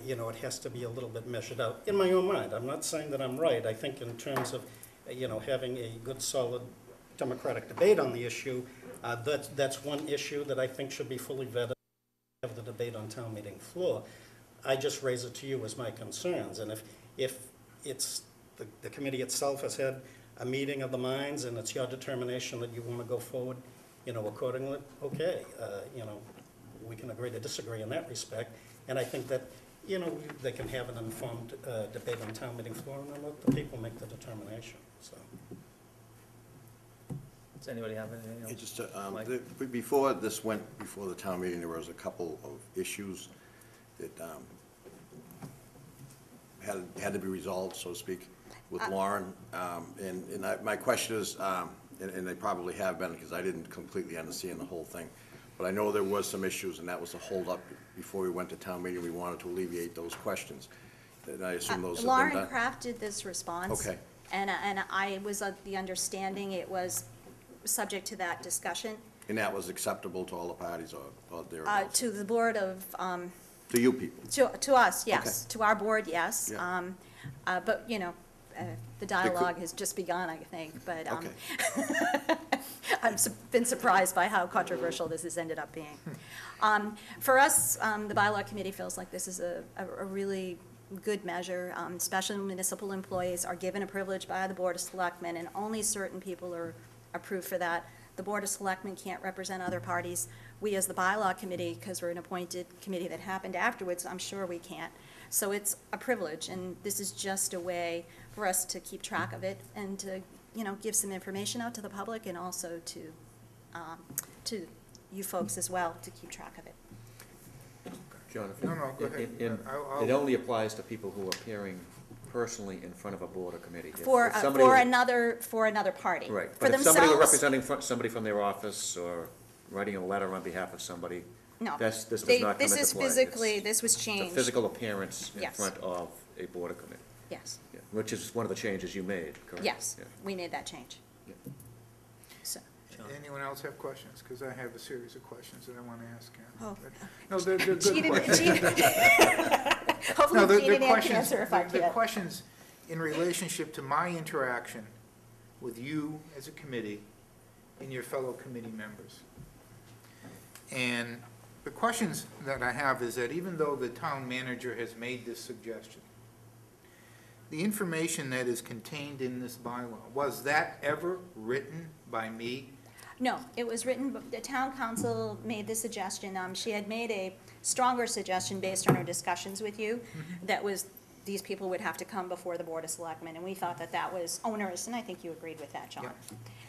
it has to be a little bit measured out, in my own mind. I'm not saying that I'm right. I think in terms of, having a good, solid democratic debate on the issue, that's one issue that I think should be fully vetted, have the debate on town meeting floor. I just raise it to you as my concerns, and if it's, the committee itself has had a meeting of the minds, and it's your determination that you want to go forward, accordingly, okay, we can agree to disagree in that respect, and I think that, they can have an informed debate on town meeting floor, and then let the people make the determination, so. Does anybody have anything else? Just, before this went before the town meeting, there was a couple of issues that had to be resolved, so to speak, with Lauren. My question is, and they probably have been, because I didn't completely understand the whole thing, but I know there was some issues, and that was a holdup before we went to town meeting. We wanted to alleviate those questions. And I assume those have been done. Lauren crafted this response. Okay. And I was of the understanding it was subject to that discussion. And that was acceptable to all the parties, or thereabouts? To the Board of, To you people? to us, yes. Okay. To our board, yes. Yeah. But, the dialogue has just begun, I think, but Okay. I've been surprised by how controversial this has ended up being. For us, the bylaw committee feels like this is a really good measure. Special municipal employees are given a privilege by the Board of Selectmen, and only certain people are approved for that. The Board of Selectmen can't represent other parties. We, as the bylaw committee, because we're an appointed committee that happened afterwards, I'm sure we can't. So it's a privilege, and this is just a way for us to keep track of it and to, give some information out to the public, and also to you folks as well, to keep track of it. Jonathan? No, go ahead. It only applies to people who are appearing personally in front of a board or committee. For another party. Right, For but if somebody were themselves, representing somebody from their office or writing a letter on behalf of somebody, no. this does They- not come into play. This is physically, this was It's a changed. physical appearance in Yes. front of a board or committee, Yes, yeah, which is one of the changes you made, correct? yes, Yeah. we made that change. Yeah. So, Anyone else have questions? Because I have a series of questions that I want to ask Karen. Oh. No, they're good Gene and- questions. hopefully No, Gene and Ann can answer if I the can. questions in relationship to my interaction with you as a committee and your fellow committee members. And the questions that I have is that even though the town manager has made this suggestion, the information that is contained in this bylaw, was that ever written by me? No, it was written, the town council made the suggestion, she had made a stronger suggestion based on her discussions with you, that was, these people would have to come before the Board of Selectmen, and we thought that that was onerous, and I think you agreed with that, John. Yeah.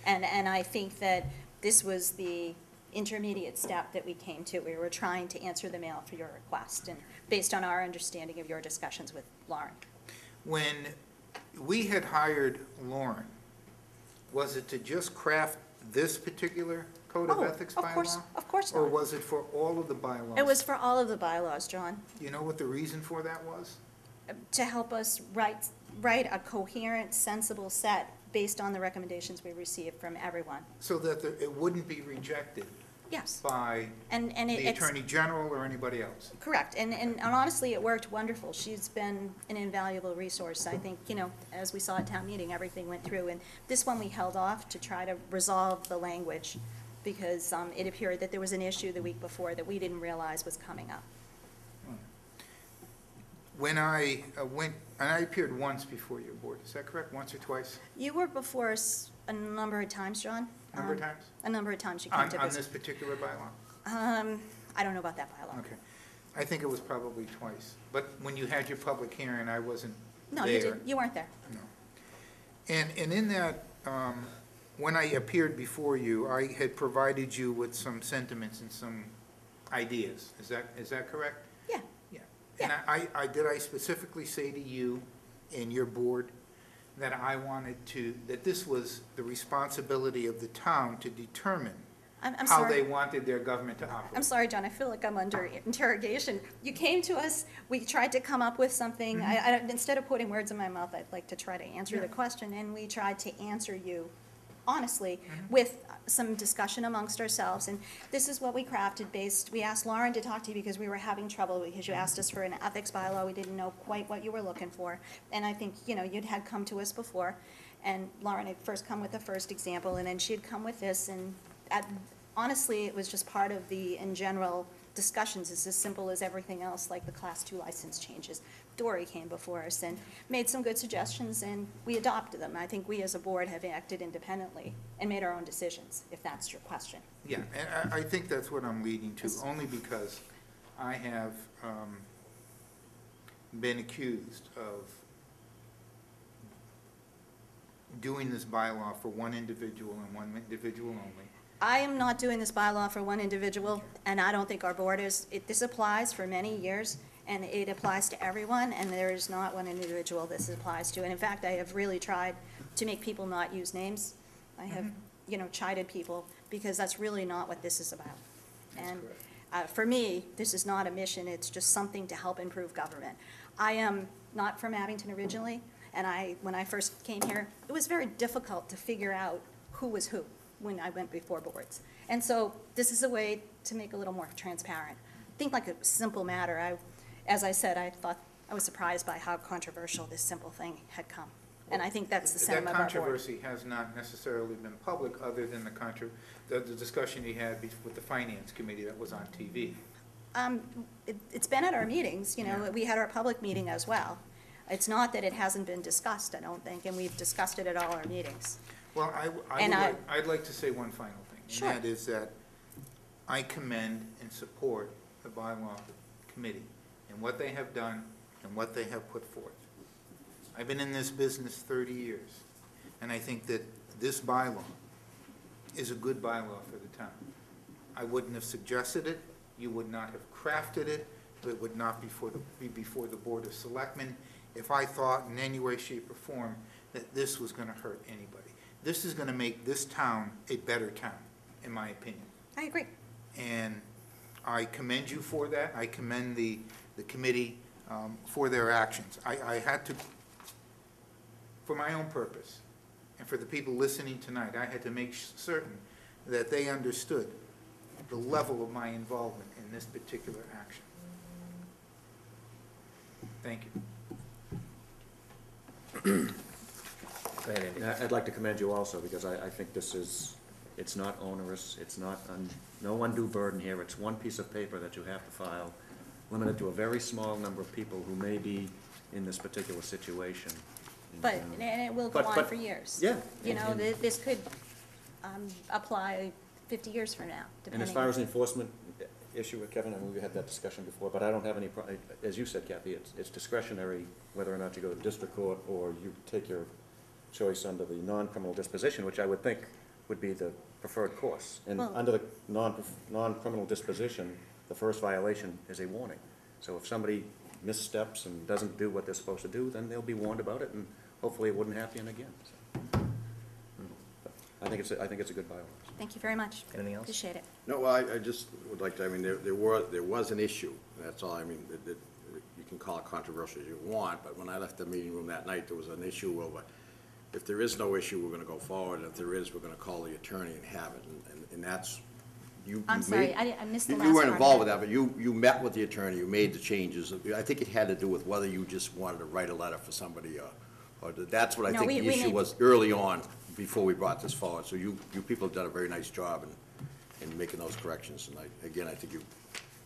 And I think that this was the intermediate step that we came to. We were trying to answer the mail for your request, and based on our understanding of your discussions with Lauren. When we had hired Lauren, was it to just craft this particular code of ethics bylaw? Of course Or not. was it for all of the bylaws? It was for all of the bylaws, John, You know what the reason for that was? to help us write a coherent, sensible set based on the recommendations we received from everyone. So that it wouldn't be rejected Yes. by And the it's Attorney General or anybody else? correct, and honestly, it worked wonderful. She's been an invaluable resource. I think, as we saw at town meeting, everything went through, and this one we held off to try to resolve the language, because it appeared that there was an issue the week before that we didn't realize was coming up. When I and I appeared once before your board, is that correct? Once or twice? You were before us a number of times, John. Number of times? A number of times you came to On visit. this particular bylaw? I don't know about that bylaw. Okay. I think it was probably twice. But when you had your public hearing, I wasn't No, there. you didn't. You weren't there. No. And in that, when I appeared before you, I had provided you with some sentiments and some ideas. Is that correct? Yeah. Yeah. And did I specifically say to you and your board that I wanted that this was the responsibility of the town to determine I'm how sorry. they wanted their government to operate? I'm sorry, John, I feel like I'm under interrogation. You came to us, we tried to come up with something. Instead of putting words in my mouth, I'd like to try to answer the question, and we tried to answer you honestly with some discussion amongst ourselves. And this is what we crafted we asked Lauren to talk to you because we were having trouble, because you asked us for an ethics bylaw. We didn't know quite what you were looking for. And I think, you'd had come to us before, and Lauren had first come with the first example, and then she'd come with this, and honestly, it was just part of the, in general, discussions. It's as simple as everything else, like the Class 2 license changes. Dory came before us and made some good suggestions, and we adopted them. I think we as a board have acted independently and made our own decisions, if that's your question. Yeah, and I think that's what I'm leading to, only because I have been accused of doing this bylaw for one individual and one individual only. I am not doing this bylaw for one individual, and I don't think our board is. This applies for many years, and it applies to everyone, and there is not one individual this applies to. And in fact, I have really tried to make people not use names. I have, chided people, because that's really not what this is about. And for me, this is not a mission, it's just something to help improve government. I am not from Abington originally, and when I first came here, it was very difficult to figure out who was who when I went before boards. And so this is a way to make it a little more transparent. Think like a simple matter. As I said, I thought I was surprised by how controversial this simple thing had come. And I think that's the sentiment of our board. That controversy has not necessarily been public, other than the discussion you had with the Finance Committee that was on TV. It's been at our meetings, Yeah. We had our public meeting as well. It's not that it hasn't been discussed, I don't think, and we've discussed it at all our meetings. Well, I'd like to say one final thing. Sure. And that is that I commend and support the bylaw committee and what they have done and what they have put forth. I've been in this business 30 years, and I think that this bylaw is a good bylaw for the town. I wouldn't have suggested it, you would not have crafted it, it would not be before the Board of Selectmen if I thought in any way, shape, or form that this was going to hurt anybody. This is going to make this town a better town, in my opinion. I agree. And I commend you for that. I commend the committee for their actions. I had to, for my own purpose, and for the people listening tonight, I had to make certain that they understood the level of my involvement in this particular action. Thank you. Go ahead, Andy. I'd like to commend you also, because I think it's not onerous, it's not, no undue burden here, it's one piece of paper that you have to file, limited to a very small number of people who may be in this particular situation. But, and it will go on but- for years. Yeah. This could apply 50 years from now, And depending. as far as the enforcement issue with Kevin, I mean, we had that discussion before, but I don't have any, as you said, Kathy, it's discretionary whether or not you go to district court or you take your choice under the non-criminal disposition, which I would think would be the preferred course. And Well- under the non-criminal disposition, the first violation is a warning. So if somebody missteps and doesn't do what they're supposed to do, then they'll be warned about it, and hopefully it wouldn't happen again. So, I think it's a good bylaw. Thank you very much. Anything else? Appreciate it. No, well, I just would like to, I mean, there was an issue, that's all, I mean, you can call it controversial as you want, but when I left the meeting room that night, there was an issue over, if there is no issue, we're gonna go forward, and if there is, we're gonna call the attorney and have it, and that's you I'm made- sorry, I missed the last part. You weren't of involved with that, but you met with the attorney, you made the changes. I think it had to do with whether you just wanted to write a letter for somebody, or that's what I No, think we the issue made- was early on, before we brought this forward. So you people have done a very nice job in making those corrections, and again, I think you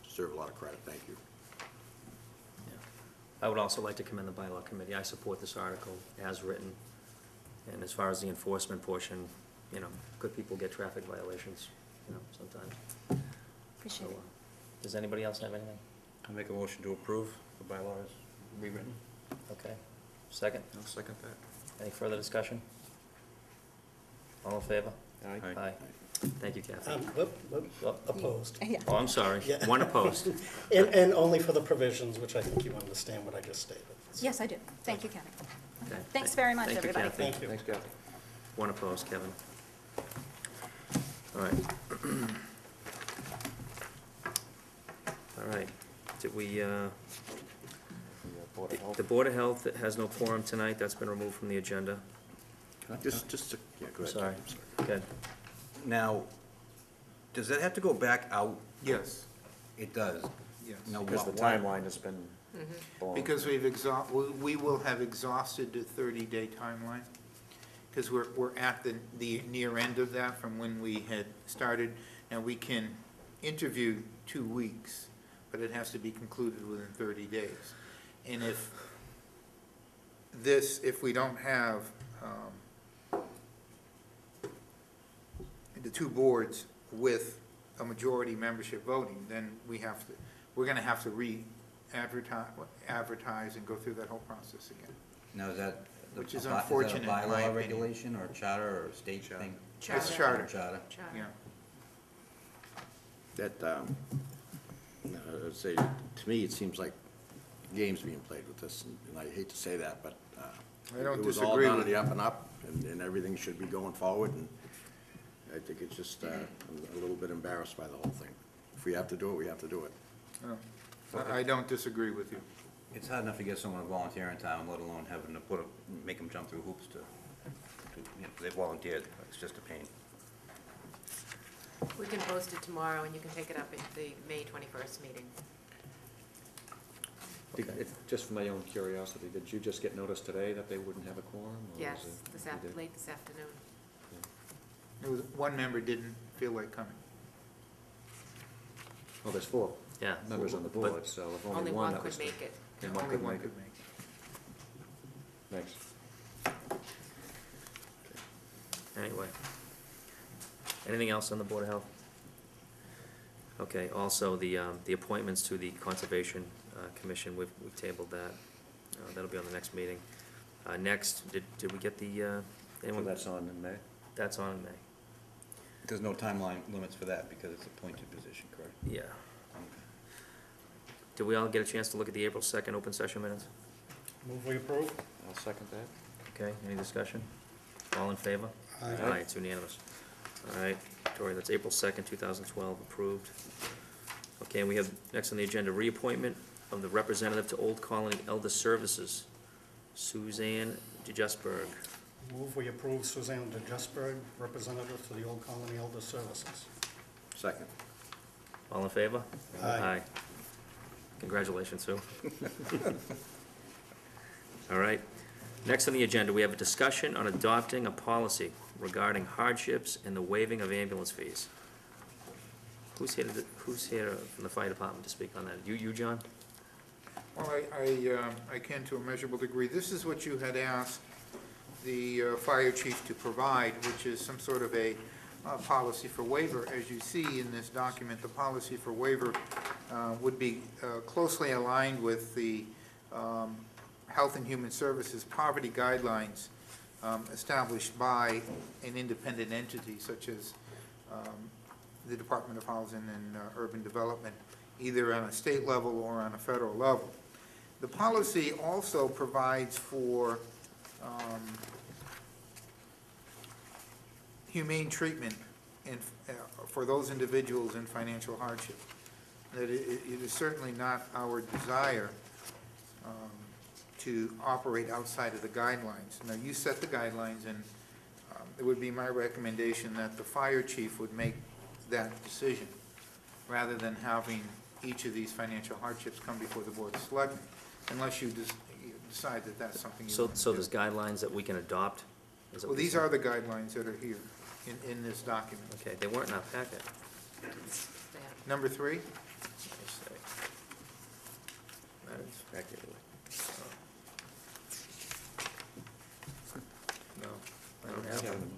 deserve a lot of credit. Thank you. I would also like to commend the bylaw committee. I support this article as written. And as far as the enforcement portion, you know, good people get traffic violations, you know, sometimes. Appreciate So, it. Does anybody else have anything? I'll make a motion to approve the bylaws rewritten. Okay. Second? I'll second that. Any further discussion? All in favor? Aye. Aye. Thank you, Kathy. Opposed. Yeah. Oh, I'm sorry. Yeah. One opposed. And only for the provisions, which I think you understand what I just stated. Yes, I do. Thank you, Kathy. Okay. Thanks very much, Thank you, everybody. Kathy. Thank you. Thanks, Kathy. One opposed, Kevin. All right. All right. Did we, The Board of Health. the Board of Health has no quorum tonight. That's been removed from the agenda. Just, yeah, go ahead. Sorry. I'm sorry. Good. Now, does that have to go back out? Yes, It does. yes. Now, Because the why- timeline has been blown. Because we will have exhausted the 30-day timeline, because we're at the near end of that from when we had started, and we can interview 2 weeks, but it has to be concluded within 30 days. And if we don't have the 2 boards with a majority membership voting, then we're gonna have to advertise and go through that whole process again. Now, is that? Which is a by- unfortunate, in my Is that a bylaw opinion. regulation or charter or state thing? It's charter, Charter. yeah. That, I would say, to me, it seems like games being played with this, and I hate to say that, but I don't it was all disagree done on with the you. up and up, and everything should be going forward, and I think it's just, I'm a little bit embarrassed by the whole thing. If we have to do it, we have to do it. No, I don't disagree with you. It's hard enough to get someone to volunteer in town, let alone having to make them jump through hoops to, you know, they volunteered. It's just a pain. We can post it tomorrow, and you can take it up at the May 21st meeting. Just for my own curiosity, did you just get notice today that they wouldn't have a quorum? or Yes, was it- you did? late this afternoon. There was, one member didn't feel like coming. Oh, there's 4 Yeah. members on the But- board, so if Only only one that was... could make it. then one Only could one make it. could make it. Thanks. Anyway. Anything else on the Board of Health? Okay, also, the appointments to the Conservation Commission, we've tabled that. That'll be on the next meeting. Next, did we get the, So anyone? that's on in May? That's on in May. There's no timeline limits for that because it's a appointed position, correct? Yeah. Did we all get a chance to look at the April 2nd open session minutes? Move we approve? I'll second that. Okay, any discussion? All in favor? Aye. It's unanimous. All right, Tori, that's April 2nd, 2012, approved. Okay, and we have next on the agenda, reappointment of the representative to Old Colony Elder Services, Suzanne DeJustburg. Move we approve Suzanne DeJustburg, representative to the Old Colony Elder Services. Second. All in favor? Aye. Congratulations, Sue. All right. Next on the agenda, we have a discussion on adopting a policy regarding hardships and the waiving of ambulance fees. Who's here from the fire department to speak on that? You, John? Well, I can to a measurable degree. This is what you had asked the fire chief to provide, which is some sort of a policy for waiver. As you see in this document, the policy for waiver would be closely aligned with the Health and Human Services poverty guidelines established by an independent entity such as the Department of Housing and Urban Development, either on a state level or on a federal level. The policy also provides for humane treatment for those individuals in financial hardship. That it is certainly not our desire to operate outside of the guidelines. Now, you set the guidelines, and it would be my recommendation that the fire chief would make that decision, rather than having each of these financial hardships come before the Board of Selectmen, unless you decide that that's something you So, want to so do. there's guidelines that we can adopt? Is that Well, what these you're are the guidelines that are here in this document. saying? Okay, they weren't in our packet. Yeah. Number 3, Let's see. That's speculative. No, I don't have them.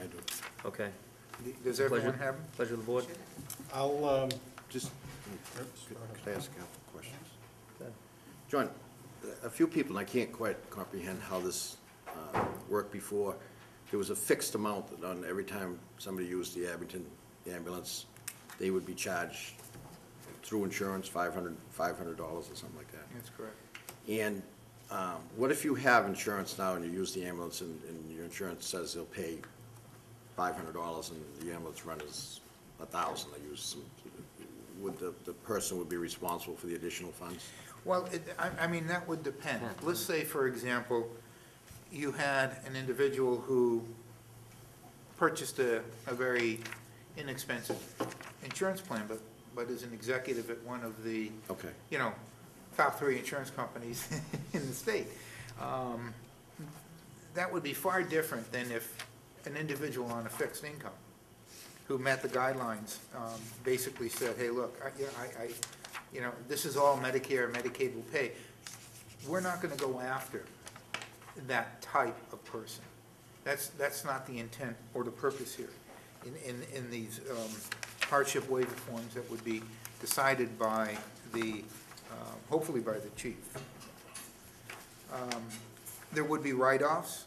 I do. Okay. does everyone Pleasure. have them? Pleasure of the board. I'll, Just, could I ask a couple questions? John, a few people, and I can't quite comprehend how this worked before, there was a fixed amount that on every time somebody used the Abington ambulance, they would be charged through insurance, $500 or something like that. That's correct. And what if you have insurance now and you use the ambulance and your insurance says they'll pay $500 and the ambulance run is $1,000, they use some, would the person would be responsible for the additional funds? Well, I mean, that would depend. Let's say, for example, you had an individual who purchased a very inexpensive insurance plan, but is an executive at one of the, Okay. you know, top 3 insurance companies in the state. That would be far different than if an individual on a fixed income who met the guidelines basically said, hey, look, you know, this is all Medicare, Medicaid will pay. We're not going to go after that type of person. That's not the intent or the purpose here. In these hardship waiver forms that would be decided by the, hopefully by the chief. There would be write-offs.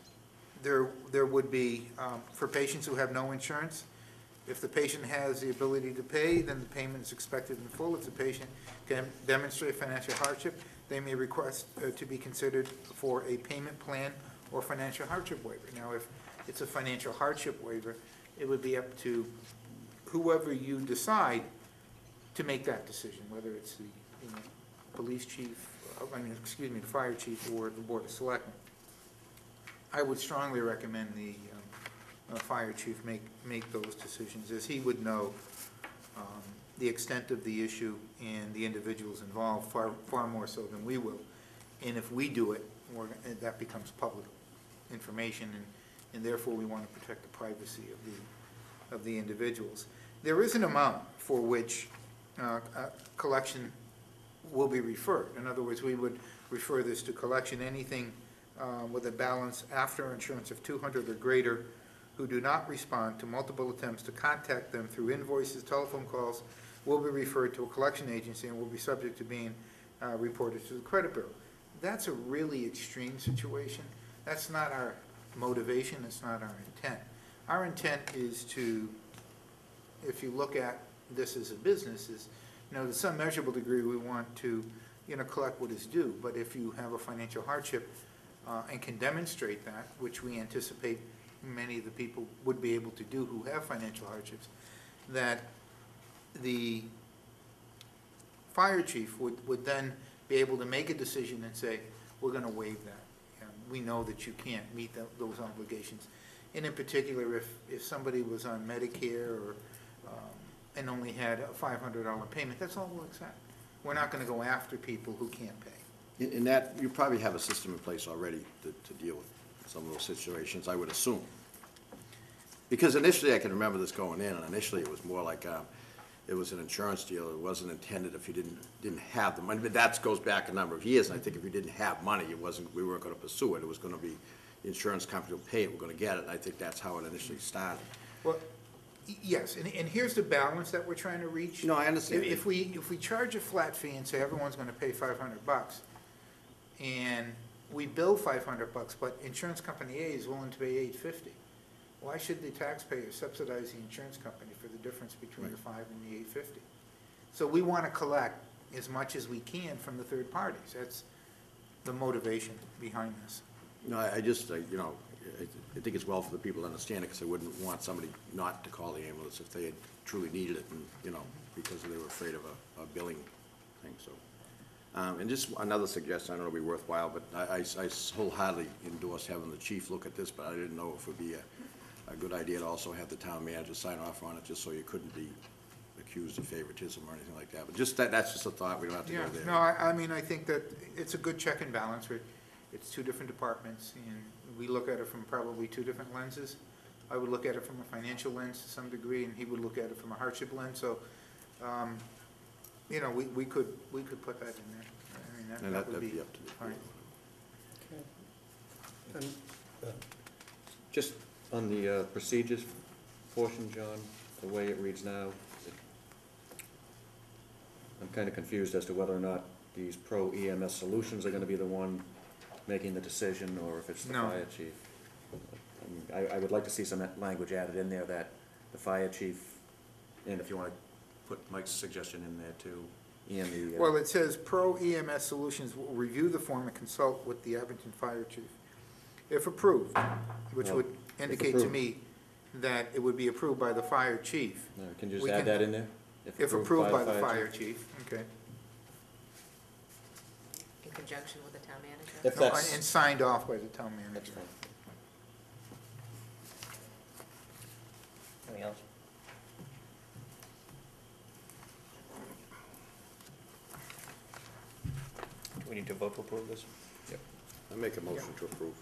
There would be, for patients who have no insurance, if the patient has the ability to pay, then the payment is expected in full. If the patient can demonstrate financial hardship, they may request to be considered for a payment plan or financial hardship waiver. Now, if it's a financial hardship waiver, it would be up to whoever you decide to make that decision, whether it's the police chief, the fire chief, or the Board of Selectmen. I would strongly recommend the fire chief make those decisions, as he would know the extent of the issue and the individuals involved far more so than we will. And if we do it, that becomes public information, and therefore we want to protect the privacy of the individuals. There is an amount for which collection will be referred. In other words, we would refer this to collection. Anything with a balance after insurance of $200 or greater who do not respond to multiple attempts to contact them through invoices, telephone calls, will be referred to a collection agency and will be subject to being reported to the credit bureau. That's a really extreme situation. That's not our motivation. It's not our intent. Our intent is to, if you look at this as a business, is, to some measurable degree we want to, collect what is due. But if you have a financial hardship and can demonstrate that, which we anticipate many of the people would be able to do who have financial hardships, that the fire chief would then be able to make a decision and say, we're going to waive that. We know that you can't meet those obligations. And in particular, if somebody was on Medicare or and only had a $500 payment, that's all we'll accept. We're not going to go after people who can't pay. In that, you probably have a system in place already to deal with some of those situations, I would assume. Because initially, I can remember this going in, and initially it was more like it was an insurance deal. It wasn't intended if you didn't have the money. But that goes back a number of years, and I think if you didn't have money, we weren't going to pursue it. It was going to be the insurance company will pay it, we're going to get it, and I think that's how it initially started. Well, yes, and here's the balance that we're trying to reach. No, I understand. If we charge a flat fee and say everyone's going to pay $500, and we bill $500, but insurance company A is willing to pay $850, why should the taxpayer subsidize the insurance company for the difference between the $5 and the $850? So we want to collect as much as we can from the third parties. That's the motivation behind this. No, I just, I think it's well for the people to understand it, because I wouldn't want somebody not to call the ambulance if they had truly needed it, and, because they were afraid of a billing thing, so. And just another suggestion, I don't know if it'll be worthwhile, but I wholeheartedly endorse having the chief look at this, but I didn't know if it would be a good idea to also have the town manager sign off on it, just so you couldn't be accused of favoritism or anything like that. But just that's just a thought, we don't have to go Yeah, there. no, I mean, I think that it's a good check and balance. It's two different departments, and we look at it from probably two different lenses. I would look at it from a financial lens to some degree, and he would look at it from a hardship lens, so, you know, we could put that in there. I mean, And that would that'd be up to the fine. Just on the procedures portion, John, the way it reads now, I'm kind of confused as to whether or not these pro EMS solutions are going to be the one making the decision, or if it's the No. fire chief. I would like to see some language added in there that the fire chief, and if you want to put Mike's suggestion in there too, EME. Well, it says, "Pro EMS Solutions will review the form and consult with the Abington Fire Chief." If approved, which Well, would if indicate to approved. me that it would be approved by the fire chief. No, can you we just add can- that in there? If approved by the fire chief, okay. In conjunction with the town manager? If No, that's, and signed off by the town that's manager. fine. Anything else? Do we need to vote to approve this? I make a motion to approve.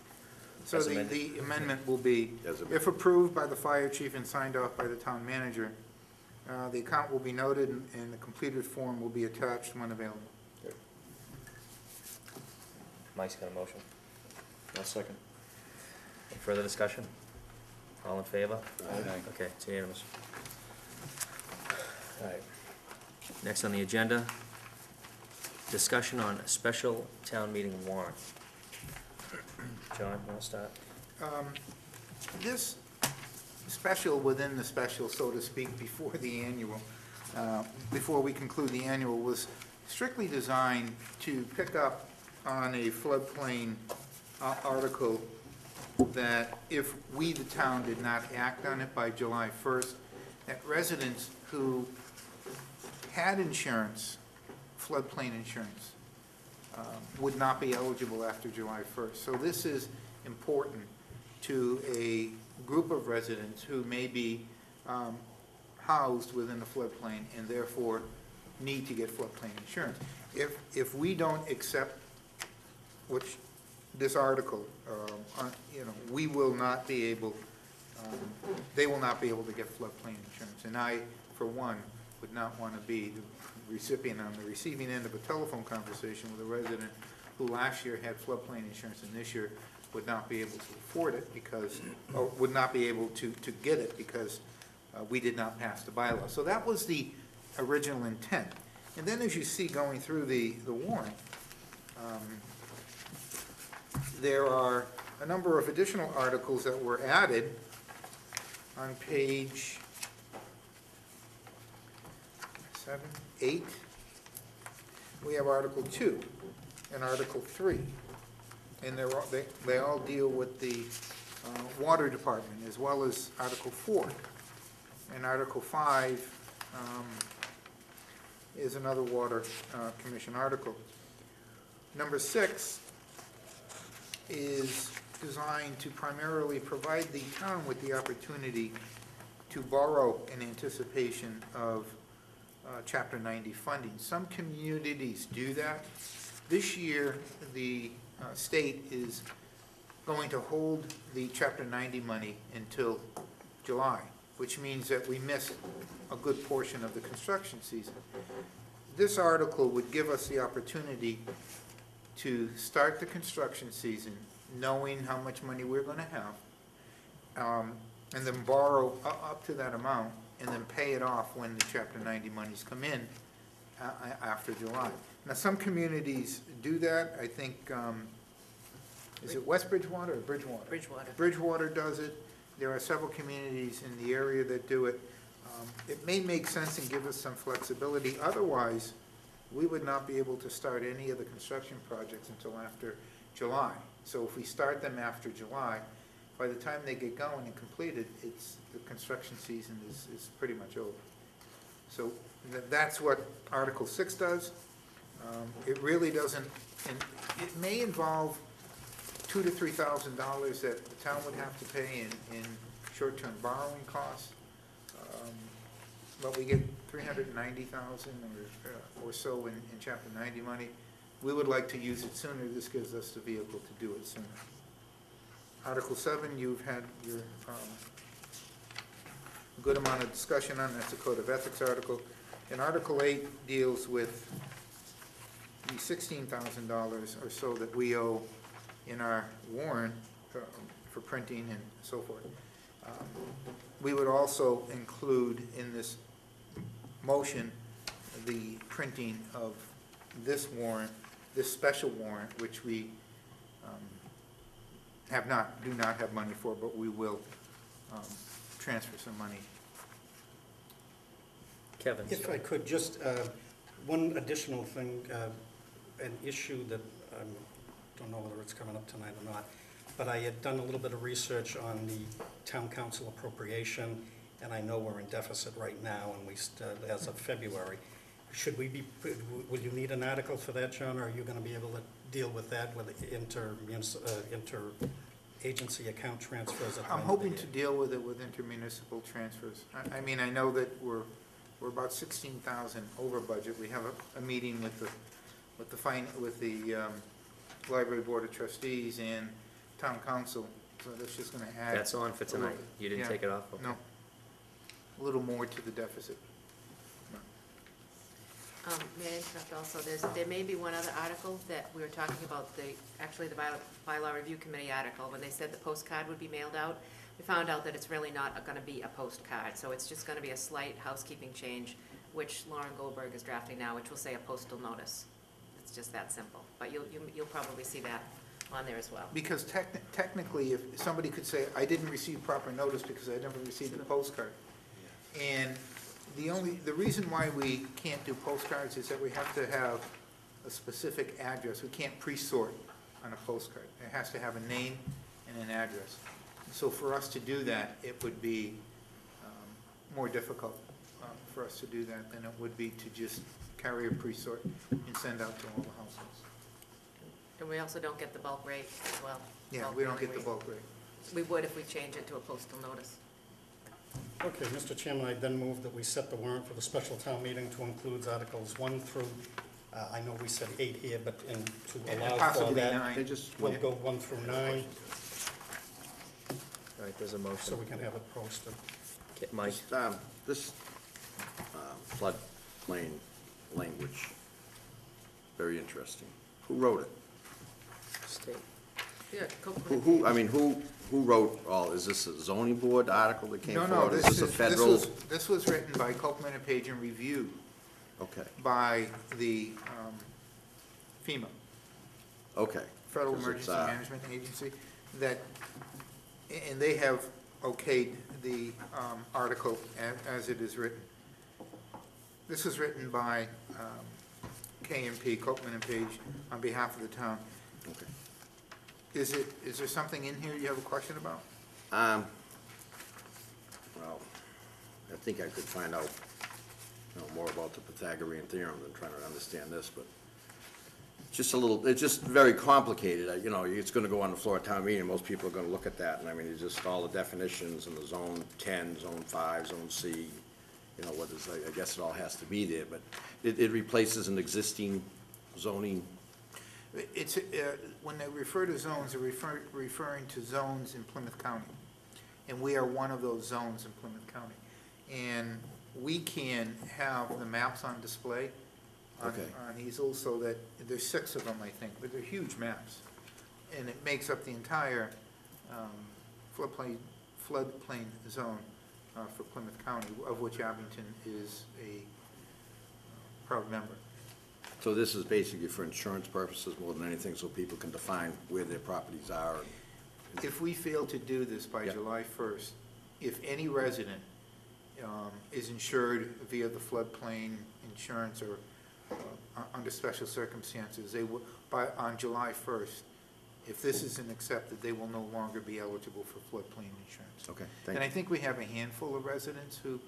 So As the amended. amendment will be, As amended. if approved by the fire chief and signed off by the town manager, the account will be noted and the completed form will be attached when available. Mike's got a motion. I'll second. Any further discussion? All in favor? Aye. Okay, it's unanimous. All right. Next on the agenda, discussion on a special town meeting warrant. John, want to start? This special within the special, so to speak, before the annual, before we conclude the annual, was strictly designed to pick up on a floodplain article that if we, the town, did not act on it by July 1st, that residents who had insurance, floodplain insurance, would not be eligible after July 1st. So this is important to a group of residents who may be housed within the floodplain and therefore need to get floodplain insurance. If we don't accept which this article, you know, we will not be able, they will not be able to get floodplain insurance. And I, for one, would not want to be the recipient on the receiving end of a telephone conversation with a resident who last year had floodplain insurance and this year would not be able to afford it because, or would not be able to get it because we did not pass the bylaw. So that was the original intent. And then as you see going through the warrant, there are a number of additional articles that were added on page 7, 8. We have Article 2 and Article 3. And they all deal with the water department as well as Article 4. And Article 5 is another water commission article. Number 6 is designed to primarily provide the town with the opportunity to borrow in anticipation of Chapter 90 funding. Some communities do that. This year, the state is going to hold the Chapter 90 money until July, which means that we missed a good portion of the construction season. This article would give us the opportunity to start the construction season knowing how much money we're going to have, and then borrow up to that amount, and then pay it off when the Chapter 90 monies come in after July. Now, some communities do that. I think, is it West Bridgewater or Bridgewater? Bridgewater. Bridgewater does it. There are several communities in the area that do it. It may make sense and give us some flexibility. Otherwise, we would not be able to start any of the construction projects until after July. So if we start them after July, by the time they get going and completed, the construction season is pretty much over. So that's what Article 6 does. It really doesn't, and it may involve $2,000 to $3,000 that the town would have to pay in short-term borrowing costs. But we get $390,000 or so in Chapter 90 money. We would like to use it sooner. This gives us the vehicle to do it sooner. Article 7, you've had your good amount of discussion on. That's a Code of Ethics article. And Article 8 deals with the $16,000 or so that we owe in our warrant for printing and so forth. We would also include in this motion the printing of this warrant, this special warrant, which we do not have money for, but we will transfer some money. Kevin. If I could, just one additional thing, an issue that I don't know whether it's coming up tonight or not, but I had done a little bit of research on the town council appropriation, and I know we're in deficit right now, and as of February. Should we be, will you need an article for that, John, or are you going to be able to deal with that with inter-agency account transfers? I'm hoping to deal with it with intermunicipal transfers. I mean, I know that we're about 16,000 over budget. We have a meeting with the Library Board of Trustees and Town Council, so that's just going to add. That's on for tonight. You didn't take it off? Okay. No. A little more to the deficit. May I interrupt also? There may be one other article that we were talking about, actually the bylaw review committee article, when they said the postcard would be mailed out. We found out that it's really not going to be a postcard, so it's just going to be a slight housekeeping change, which Lauren Goldberg is drafting now, which will say a postal notice. It's just that simple. But you'll probably see that on there as well. Because technically, if somebody could say, I didn't receive proper notice because I never received a postcard. And the reason why we can't do postcards is that we have to have a specific address. We can't pre-sort on a postcard. It has to have a name and an address. So for us to do that, it would be more difficult for us to do that than it would be to just carry a pre-sort and send out to all the households. And we also don't get the bulk rate as well. Yeah, we don't get the bulk rate. We would if we change it to a postal notice. Okay, Mr. Chairman, I then move that we set the warrant for the special town meeting to include Articles 1 through, I know we said 8 here, but to allow for possibly that. 9. We'll go 1 through 9, All right, there's a motion. so we can have it posted. Okay, Mike. This floodplain language, very interesting. Who wrote it? State. Yeah, Who wrote all, is this a zoning board article that came forward? Is this a federal? This was written by Copeland and Page and reviewed Okay, by the FEMA, okay. Federal 'Cause it's, Emergency Management Agency, and they have okayed the article as it is written. This was written by KMP, Copeland and Page, on behalf of the town. Okay. Is there something in here you have a question about? Well, I think I could find out, more about the Pythagorean theorem than trying to understand this, but it's just very complicated. It's gonna go on the floor of town meeting, most people are gonna look at that, and I mean, it's just all the definitions and the zone 10, zone 5, zone C, what is, I guess it all has to be there, but it replaces an existing zoning. It's, when they refer to zones, they're referring to zones in Plymouth County. And we are one of those zones in Plymouth County. And we can have the maps on display on easels, so that there's 6 of them, I think, but they're huge maps. And it makes up the entire floodplain zone for Plymouth County, of which Abington is a proud member. So this is basically for insurance purposes more than anything, so people can define where their properties are. If we fail to do this by July 1st, if any resident is insured via the floodplain insurance or under special circumstances, they will, on July 1st, if this isn't accepted, they will no longer be eligible for floodplain insurance. Okay, And I think we have a handful of residents who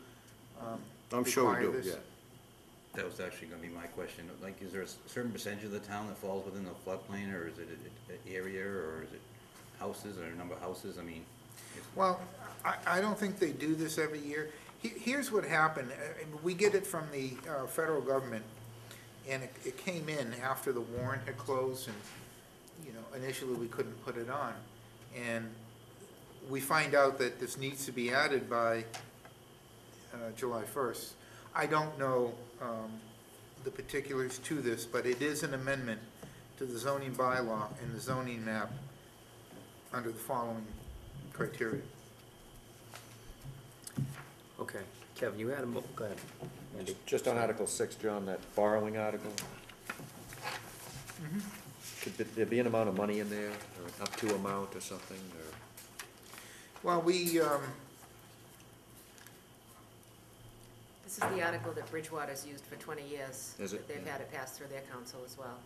I'm sure we require do, this. yeah. That was actually gonna be my question. Like, is there a certain percentage of the town that falls within the floodplain, or is it an area, or is it houses, or a number of houses? I mean, Well, I don't think they do this every year. Here's what happened. We get it from the federal government, and it came in after the warrant had closed, and, you know, initially we couldn't put it on. And we find out that this needs to be added by July 1st. I don't know the particulars to this, but it is an amendment to the zoning bylaw and the zoning map under the following criteria. Okay, Kevin, you had a, go ahead, Andy. Just on Article 6, John, that borrowing article, could there be an amount of money in there, or up to amount or something, or? Well, we, This is the article that Bridgewater's used for 20 years. Is it? They've had it passed through their council as well.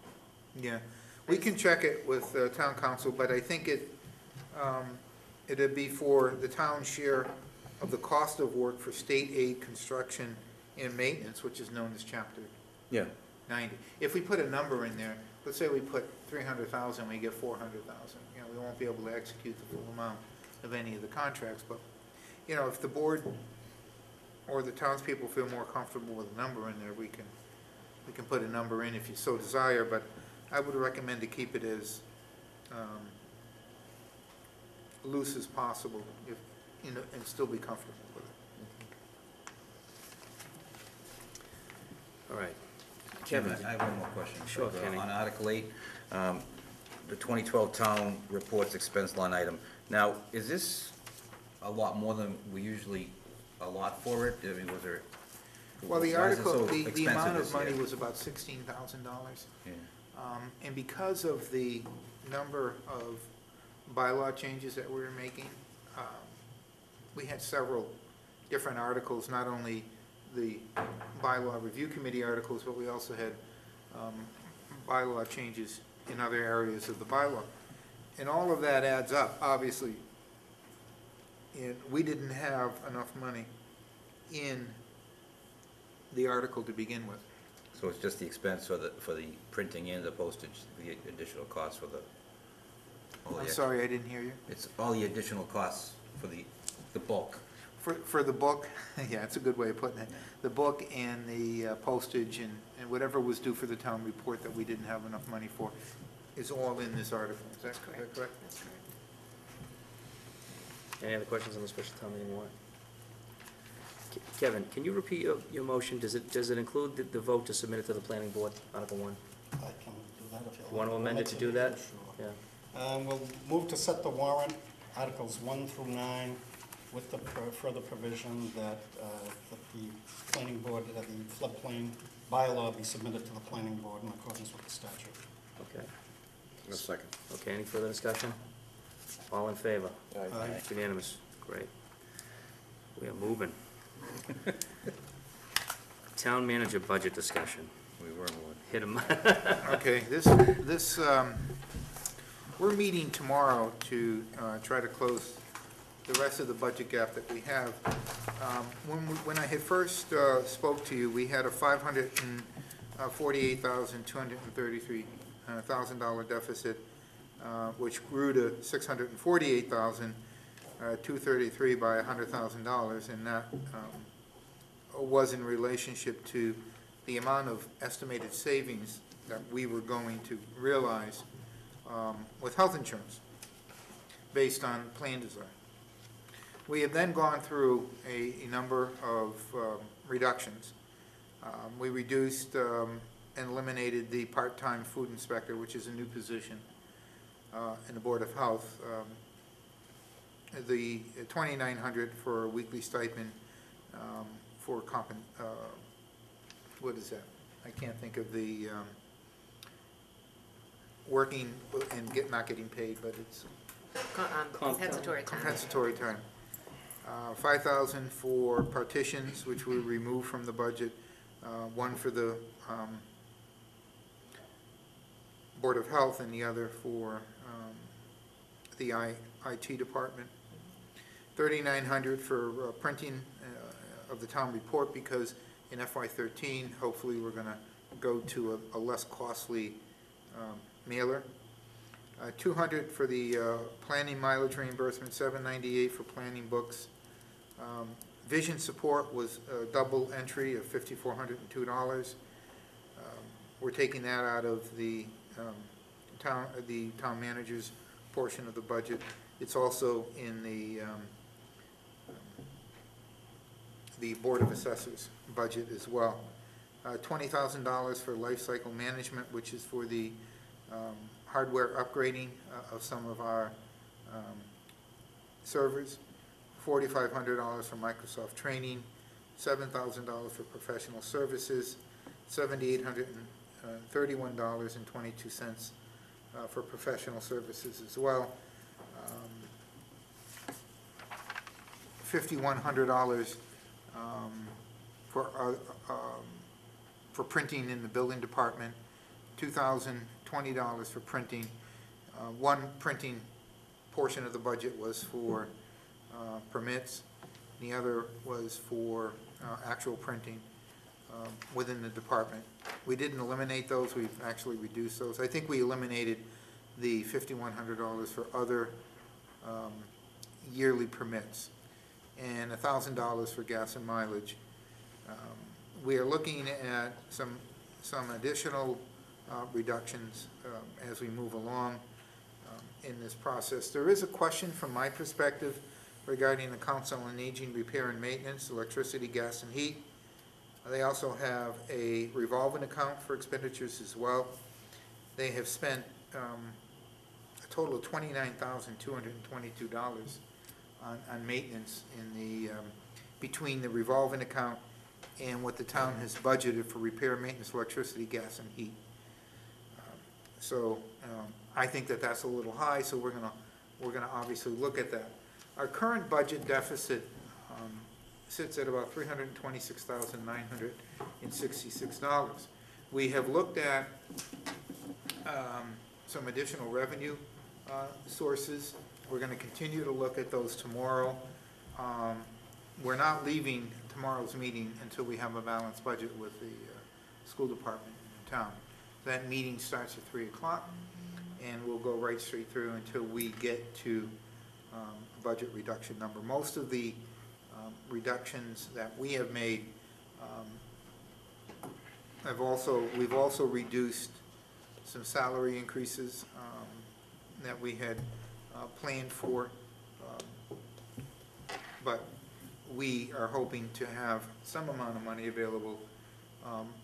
yeah, we can check it with town council, but I think it'd be for the town's share of the cost of work for state aid construction and maintenance, which is known as Chapter Yeah. 90. If we put a number in there, let's say we put 300,000, we get 400,000. You know, we won't be able to execute the full amount of any of the contracts, but, you know, if the board or the townspeople feel more comfortable with a number in there, we can put a number in if you so desire, but I would recommend to keep it as loose as possible, if, you know, and still be comfortable with it. All right. Kevin, I have one more question. Sure, Kenny. On Article 8, the 2012 town reports expense line item. Now, is this a lot more than we usually allot for it? I mean, was there? Well, the why is it article, so the expensive amount of this money year? was about $16,000. Yeah. And because of the number of bylaw changes that we were making, we had several different articles, not only the bylaw review committee articles, but we also had bylaw changes in other areas of the bylaw. And all of that adds up, obviously. And we didn't have enough money in the article to begin with. So it's just the expense for the printing and the postage, the additional costs for the. I'm sorry, I didn't hear you. It's all the additional costs for the bulk. For the book, yeah, it's a good way of putting it. The book and the postage and whatever was due for the town report that we didn't have enough money for is all in this article. Is that correct? That's correct. Any other questions on the special town meeting warrant? Kevin, can you repeat your motion? Does it include the vote to submit it to the planning board, Article 1? I can do that if you like. You want to amend it to do that? Sure. Yeah. We'll move to set the warrant, Articles 1 through 9, with the further provision that the planning board, the floodplain bylaw be submitted to the planning board in accordance with the statute. Okay. A second. Okay, any further discussion? All in favor? Aye. Unanimous. Great. We are moving. Town manager budget discussion. We were moving. Hit 'em. Okay, we're meeting tomorrow to try to close the rest of the budget gap that we have. When I had first spoke to you, we had a $548,233 deficit, which grew to $648,233 by $100,000, and that was in relationship to the amount of estimated savings that we were going to realize with health insurance based on plan design. We have then gone through a number of reductions. We reduced and eliminated the part-time food inspector, which is a new position in the Board of Health. The $2,900 for a weekly stipend for what is that? I can't think of the working and not getting paid, but it's Compensatory time. compensatory time. 5,000 for partitions, which we removed from the budget. One for the Board of Health and the other for the IT department. 3,900 for printing of the town report, because in FY13, hopefully we're going to go to a less costly mailer. $200 for the planning mileage reimbursement, $798 for planning books. Vision support was a double entry of $5,402. We're taking that out of the town manager's portion of the budget. It's also in the Board of Assessors budget as well. $20,000 for life cycle management, which is for the hardware upgrading of some of our servers. $4,500 for Microsoft training, $7,000 for professional services, $7,831.22 for professional services as well. $5,100 for printing in the building department, $2,020 for printing. One printing portion of the budget was for permits. The other was for actual printing within the department. We didn't eliminate those, we've actually reduced those. I think we eliminated the $5,100 for other yearly permits, and $1,000 for gas and mileage. We are looking at some additional reductions as we move along in this process. There is a question from my perspective regarding the Council on Aging repair and maintenance, electricity, gas, and heat. They also have a revolving account for expenditures as well. They have spent a total of $29,222 on maintenance in the between the revolving account and what the town has budgeted for repair, maintenance, electricity, gas, and heat. I think that that's a little high, so we're gonna obviously look at that. Our current budget deficit sits at about $326,966. We have looked at some additional revenue sources. We're going to continue to look at those tomorrow. We're not leaving tomorrow's meeting until we have a balanced budget with the school department in town. That meeting starts at 3 o'clock, and we'll go right straight through until we get to a budget reduction number. Most of the reductions that we have made we've also reduced some salary increases that we had planned for, but we are hoping to have some amount of money available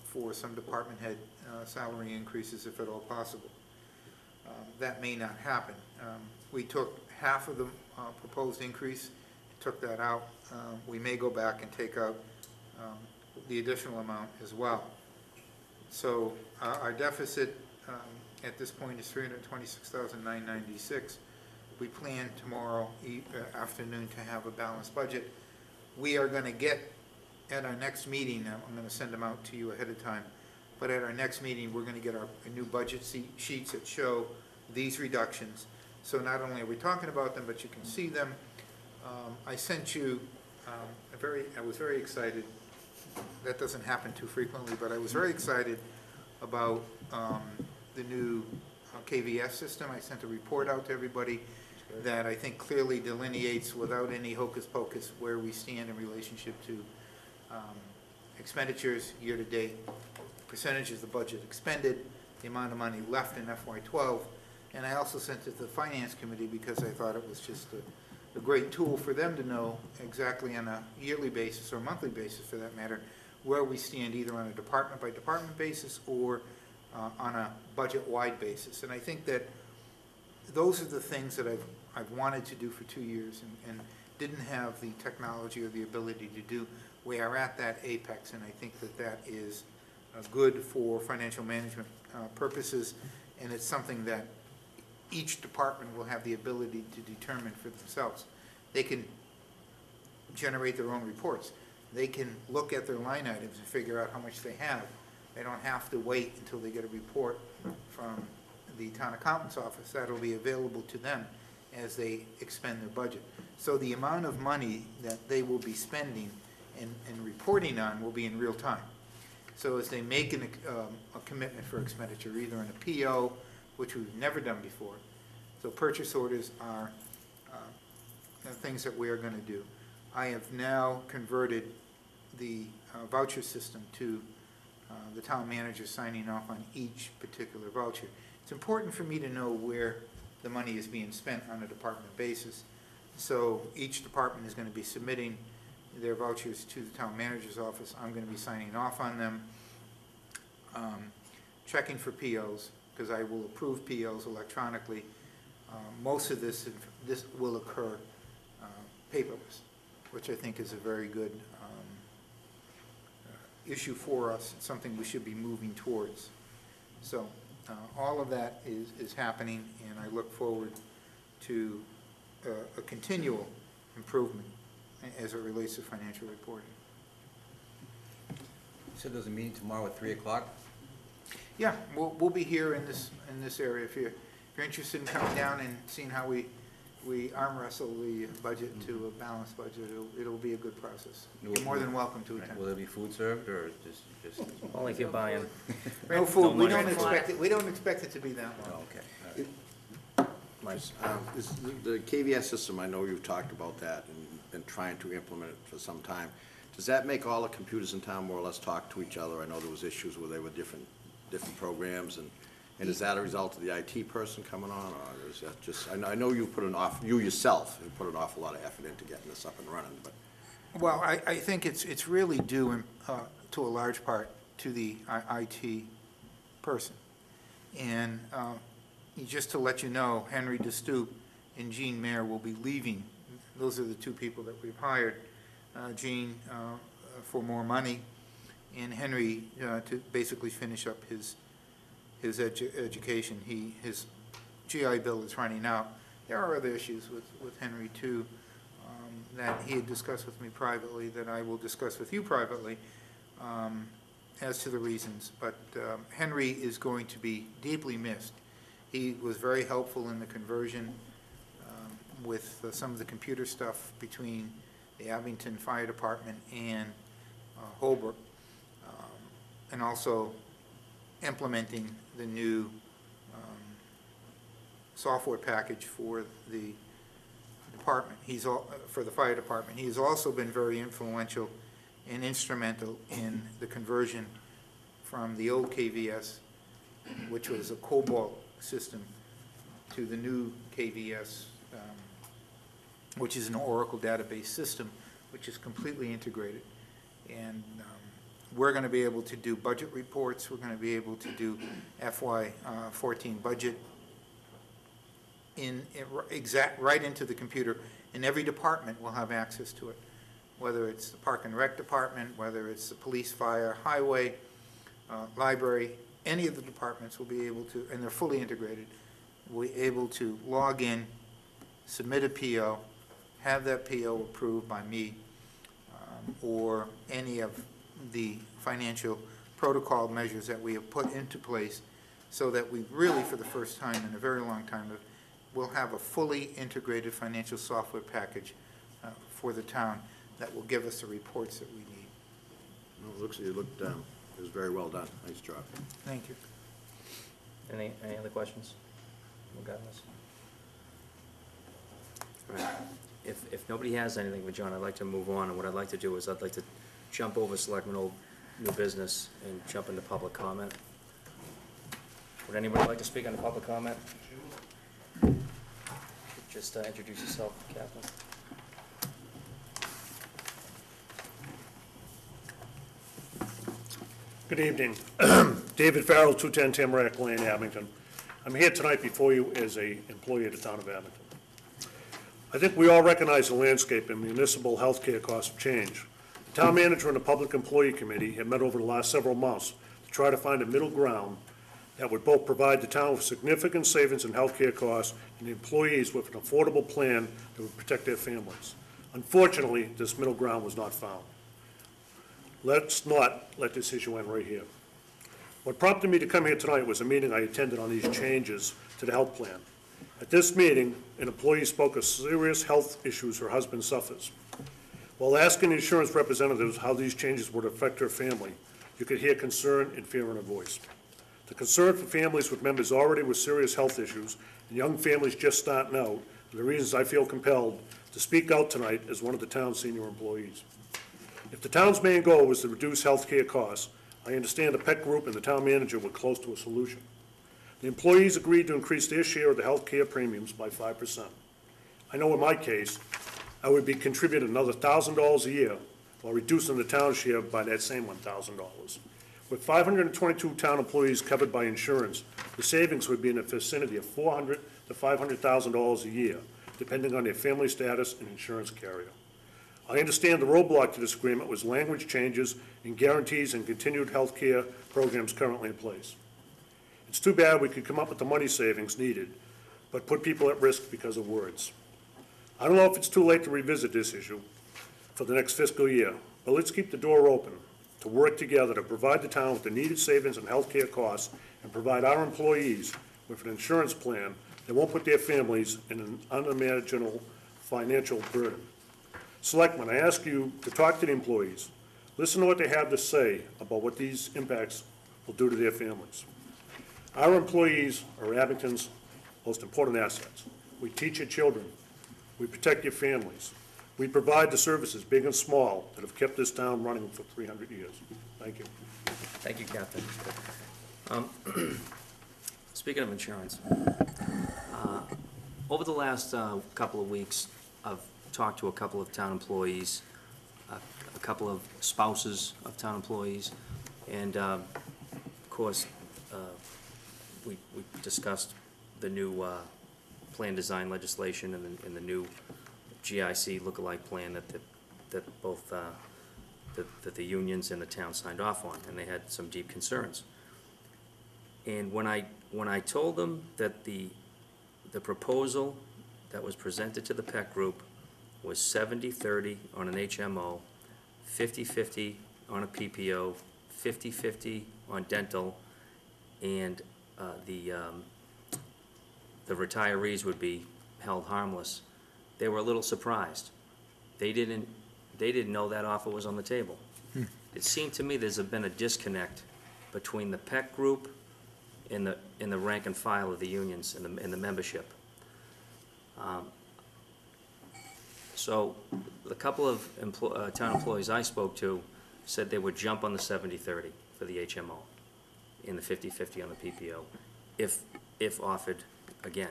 for some department head salary increases if at all possible. That may not happen. We took half of the proposed increase, took that out. We may go back and take out the additional amount as well. So our deficit at this point is $326,996. We plan tomorrow afternoon to have a balanced budget. We are going to get at our next meeting, I'm going to send them out to you ahead of time, but at our next meeting we're going to get our new budget sheets that show these reductions. So not only are we talking about them, but you can see them. I sent you I was very excited. That doesn't happen too frequently, but I was very excited about the new KVS system. I sent a report out to everybody that I think clearly delineates, without any hocus pocus, where we stand in relationship to expenditures year to date, percentages of the budget expended, the amount of money left in FY12. And I also sent it to the Finance Committee because I thought it was just a great tool for them to know exactly on a yearly basis or monthly basis, for that matter, where we stand either on a department by department basis or on a budget-wide basis. And I think that those are the things that I've wanted to do for 2 years and didn't have the technology or the ability to do. We are at that apex, and I think that that is good for financial management purposes, and it's something that each department will have the ability to determine for themselves. They can generate their own reports. They can look at their line items and figure out how much they have. They don't have to wait until they get a report from the town accountant's office. That'll be available to them as they expend their budget. So the amount of money that they will be spending and reporting on will be in real time. So as they make a commitment for expenditure, either in a PO, which we've never done before, So purchase orders are things that we are going to do. I have now converted the voucher system to the town manager signing off on each particular voucher. It's important for me to know where the money is being spent on a department basis. So each department is going to be submitting their vouchers to the town manager's office. I'm going to be signing off on them, checking for POs, because I will approve POs electronically. Most of this will occur paperless, which I think is a very good issue for us, something we should be moving towards. So all of that is happening, and I look forward to a continual improvement as it relates to financial reporting. You said there's a meeting tomorrow at 3 o'clock? Yeah, we'll be here in this area. If you're interested in coming down and seeing how we arm wrestle the budget to a balanced budget, it'll be a good process. You're more than welcome to attend. Will there be food served, or just? Only if you're buying. No food. We money. don't expect it. We don't expect it to be that long. Oh, okay. Is the KVS system, I know you've talked about that and been trying to implement it for some time. Does that make all the computers in town more or less talk to each other? I know there was issues where they were different programs, and is that a result of the IT person coming on, or is that just, I know you yourself have put an awful lot of effort into getting this up and running, but. Well, I think it's really due to a large part to the IT person. And just to let you know, Henry DeStoop and Jean Mayer will be leaving. Those are the two people that we've hired. Jean for more money, and Henry to basically finish up his education. His GI Bill is running out. There are other issues with Henry too that he had discussed with me privately, that I will discuss with you privately as to the reasons. But Henry is going to be deeply missed. He was very helpful in the conversion with some of the computer stuff between the Abington Fire Department and Holbrook, and also implementing the new software package for the department. For the fire department. He's also been very influential and instrumental in the conversion from the old KVS, which was a COBOL system, to the new KVS, which is an Oracle database system, which is completely integrated. And we're going to be able to do budget reports. We're going to be able to do FY14 budget right into the computer, and every department will have access to it, whether it's the Park and Rec Department, whether it's the police, fire, highway, library. Any of the departments will be able to, and they're fully integrated, will be able to log in, submit a PO, have that PO approved by me, or any of the financial protocol measures that we have put into place, so that we really, for the first time in a very long time, will have a fully integrated financial software package for the town that will give us the reports that we need. No, it was very well done. Nice job. Thank you. Any other questions? Regardless. All right. If nobody has anything for John, I'd like to move on, and what I'd like to do is I'd like to jump over Selectmen old new business and jump into public comment. Would anybody like to speak on the public comment? Just introduce yourself, Catherine. Good evening. David Farrell, 210 Tamarack Lane, Abington. I'm here tonight before you as an employee of the town of Abington. I think we all recognize the landscape and municipal health care costs have changed. The town manager and the Public Employee Committee have met over the last several months to try to find a middle ground that would both provide the town with significant savings in health care costs and the employees with an affordable plan that would protect their families. Unfortunately, this middle ground was not found. Let's not let this issue end right here. What prompted me to come here tonight was a meeting I attended on these changes to the health plan. At this meeting, an employee spoke of serious health issues her husband suffers. While asking insurance representatives how these changes would affect her family, you could hear concern and fear in her voice. The concern for families with members already with serious health issues and young families just starting out are the reasons I feel compelled to speak out tonight as one of the town's senior employees. If the town's main goal was to reduce health care costs, I understand the PEC group and the town manager were close to a solution. The employees agreed to increase their share of the health care premiums by 5%. I know in my case, I would be contributing another $1,000 a year while reducing the town's share by that same $1,000. With 522 town employees covered by insurance, the savings would be in the vicinity of $400,000 to $500,000 a year, depending on their family status and insurance carrier. I understand the roadblock to this agreement was language changes and guarantees and continued health care programs currently in place. It's too bad we could come up with the money savings needed, but put people at risk because of words. I don't know if it's too late to revisit this issue for the next fiscal year, but let's keep the door open to work together to provide the town with the needed savings in health care costs and provide our employees with an insurance plan that won't put their families in an unimaginable financial burden. Selectmen, I ask you to talk to the employees. Listen to what they have to say about what these impacts will do to their families. Our employees are Abington's most important assets. We teach your children. We protect your families. We provide the services, big and small, that have kept this town running for 300 years. Thank you. Thank you, Captain. Speaking of insurance, over the last couple of weeks, I've talked to a couple of town employees, a couple of spouses of town employees, and of course, we discussed the new plan design legislation and the new GIC lookalike plan that both that the unions and the town signed off on, and they had some deep concerns. And when I told them that the proposal that was presented to the PEC group was 70-30 on an HMO, 50-50 on a PPO, 50-50 on dental, and the retirees would be held harmless, they were a little surprised. They didn't know that offer was on the table. It seemed to me there's been a disconnect between the PEC group and the rank and file of the unions and the membership. So a couple of town employees I spoke to said they would jump on the 70-30 for the HMO and the 50-50 on the PPO if offered again.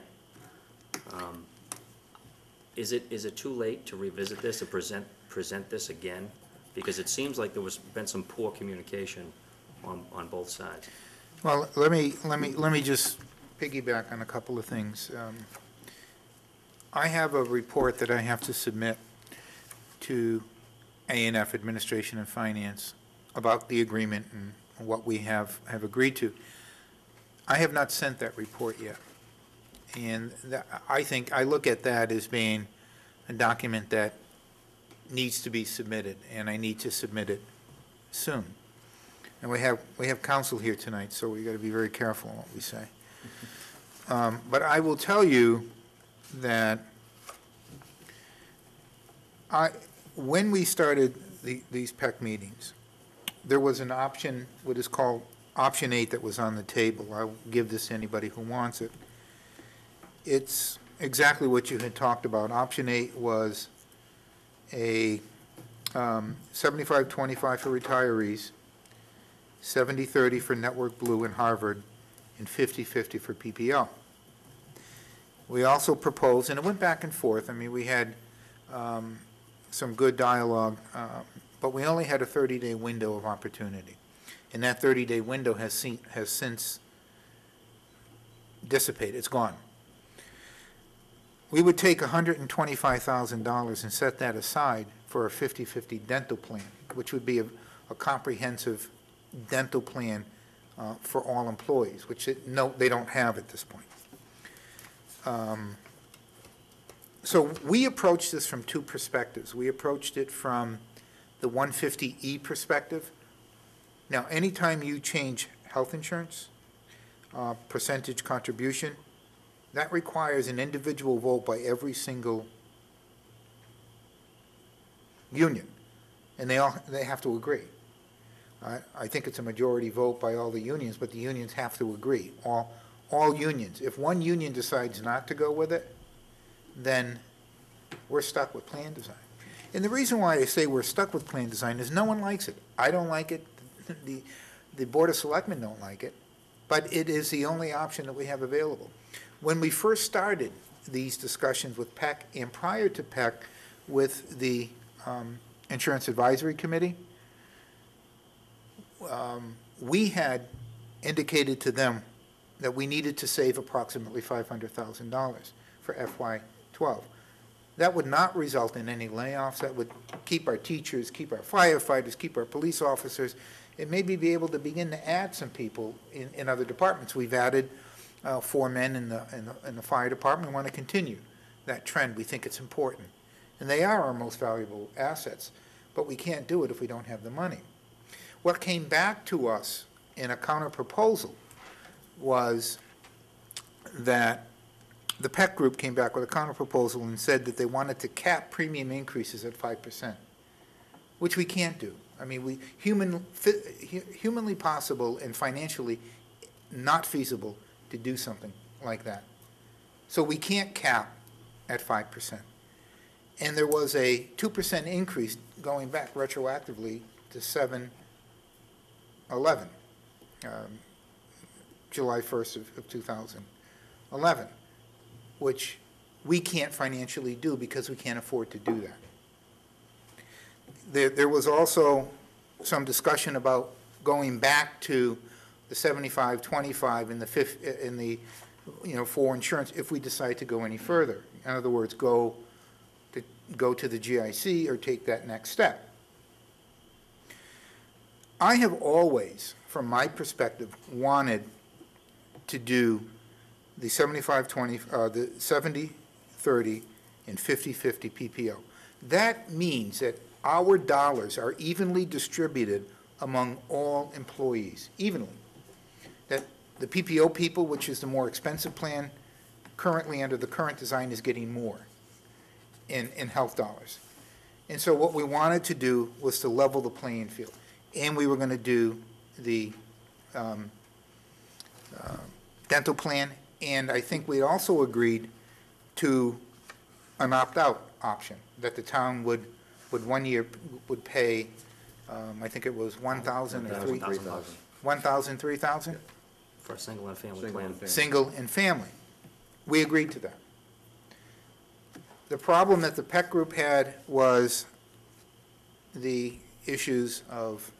Is it too late to revisit this, to present this again? Because it seems like been some poor communication on both sides. Well, let me just piggyback on a couple of things. I have a report that I have to submit to A&F Administration and Finance about the agreement and what we have agreed to. I have not sent that report yet. And I look at that as being a document that needs to be submitted, and I need to submit it soon. And we have counsel here tonight, so we got to be very careful on what we say. But I will tell you that when we started these PEC meetings, there was an option, what is called option 8, that was on the table. I'll give this to anybody who wants it. It's exactly what you had talked about. Option 8 was a 75-25 for retirees, 70-30 for Network Blue and Harvard, and 50-50 for PPO. We also proposed, and it went back and forth. I mean, we had some good dialogue, but we only had a 30-day window of opportunity. And that 30-day window has since dissipated. It's gone. We would take $125,000 and set that aside for a 50-50 dental plan, which would be a comprehensive dental plan for all employees, which they don't have at this point. So we approached this from two perspectives. We approached it from the 150E perspective. Now, anytime you change health insurance, percentage contribution, that requires an individual vote by every single union, and they have to agree. I think it's a majority vote by all the unions, but the unions have to agree, all unions. If one union decides not to go with it, then we're stuck with plan design. And the reason why I say we're stuck with plan design is no one likes it. I don't like it, the Board of Selectmen don't like it, but it is the only option that we have available. When we first started these discussions with PEC, and prior to PEC, with the Insurance Advisory Committee, we had indicated to them that we needed to save approximately $500,000 for FY12. That would not result in any layoffs. That would keep our teachers, keep our firefighters, keep our police officers, and maybe be able to begin to add some people in other departments. We've added 4 men in the fire department. We want to continue that trend. We think it's important. And they are our most valuable assets, but we can't do it if we don't have the money. What came back to us in a counter proposal was that the PEC group came back with a counter proposal and said that they wanted to cap premium increases at 5%, which we can't do. I mean, humanly possible and financially not feasible to do something like that. So we can't cap at 5%. And there was a 2% increase going back retroactively to 7/11, July 1st of 2011, which we can't financially do because we can't afford to do that. There was also some discussion about going back to the 75-25 in the for insurance if we decide to go any further. In other words, go to the GIC or take that next step. I have always, from my perspective, wanted to do the 75-20, the 70-30 and 50-50 PPO. That means that our dollars are evenly distributed among all employees, evenly. That the PPO people, which is the more expensive plan, currently under the current design is getting more in health dollars. And so what we wanted to do was to level the playing field. And we were going to do the dental plan, and I think we also agreed to an opt-out option, that the town would 1 year would pay, I think it was 1,000 or 3,000. 1,000, 3,000? For a single and family plan. Single and family. We agreed to that. The problem that the PEC group had was the issues of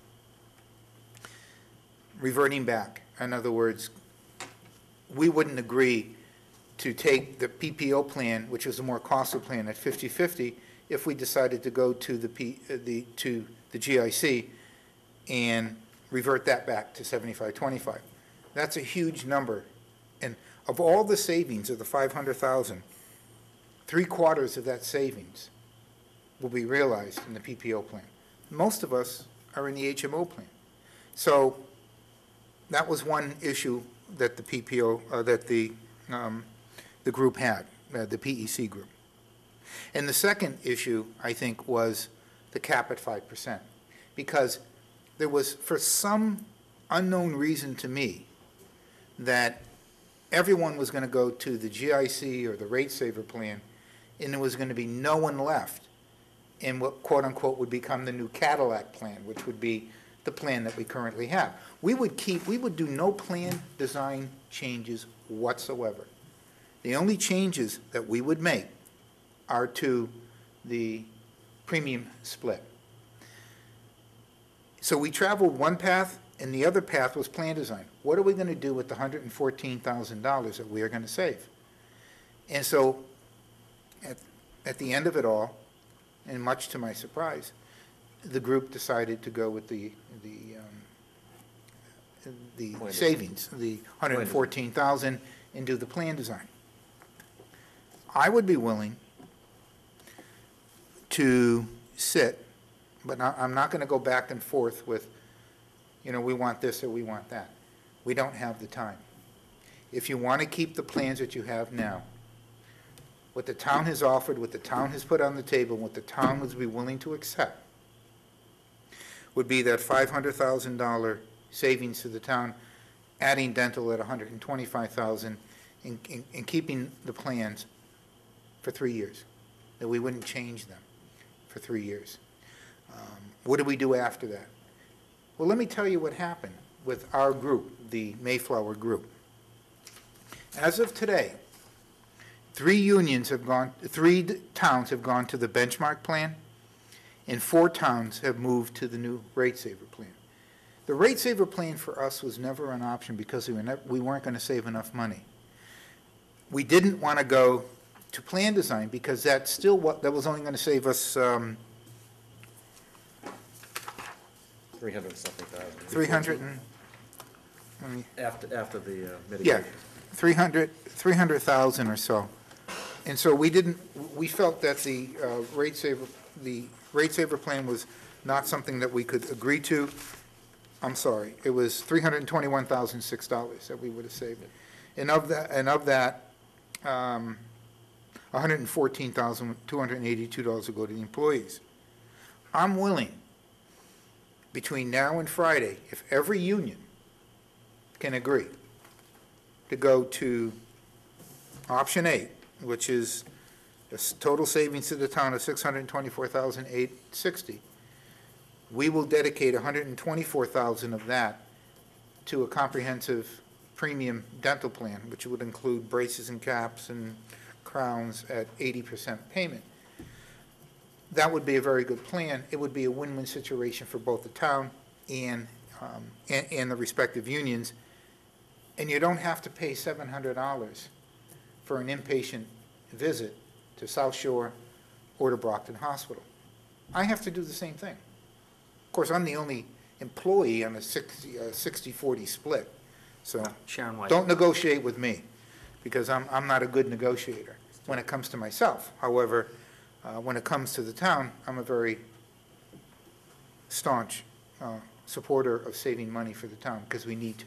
reverting back. In other words, we wouldn't agree to take the PPO plan, which is a more costly plan, at 50-50 if we decided to go to the GIC and revert that back to 75-25. That's a huge number. And of all the savings of the 500,000, 3/4 of that savings will be realized in the PPO plan. Most of us are in the HMO plan. So that was one issue that the PPO, that the group had, the PEC group. And the second issue, I think, was the cap at 5%. Because there was, for some unknown reason to me, that everyone was going to go to the GIC or the rate saver plan, and there was going to be no one left in what, quote unquote, would become the new Cadillac plan, which would be the plan that we currently have. We would do no plan design changes whatsoever. The only changes that we would make are to the premium split. So we traveled one path, and the other path was plan design. What are we going to do with the $114,000 that we are going to save? And so at the end of it all, and much to my surprise, the group decided to go with the savings, the $114,000, and do the plan design. I would be willing to sit, but I'm not going to go back and forth with, we want this or we want that. We don't have the time. If you want to keep the plans that you have now, what the town has offered, what the town has put on the table, what the town would be willing to accept, would be that $500,000 savings to the town, adding dental at $125,000, and keeping the plans for 3 years, that we wouldn't change them for 3 years. What do we do after that? Well, let me tell you what happened with our group, the Mayflower group. As of today, 3 towns have gone to the benchmark plan, and 4 towns have moved to the new rate saver plan. The rate saver plan for us was never an option because we weren't going to save enough money. We didn't want to go to plan design because that was only going to save us 300-something thousand. 300 and, let me, After the yeah, mitigation. 300,000 or so. And so we felt that the rate saver plan was not something that we could agree to. I'm sorry, it was $321,006 that we would have saved. And of that, $114,282 will go to the employees. I'm willing, between now and Friday, if every union can agree, to go to option 8, which is a total savings to the town of $624,860. We will dedicate $124,000 of that to a comprehensive premium dental plan, which would include braces and caps and crowns at 80% payment. That would be a very good plan. It would be a win-win situation for both the town and the respective unions. And you don't have to pay $700 for an inpatient visit to South Shore or to Brockton Hospital. I have to do the same thing. Of course, I'm the only employee on a 60-40 split. So Sharon White. don't negotiate with me, because I'm not a good negotiator when it comes to myself. However, when it comes to the town, I'm a very staunch supporter of saving money for the town, because we need to.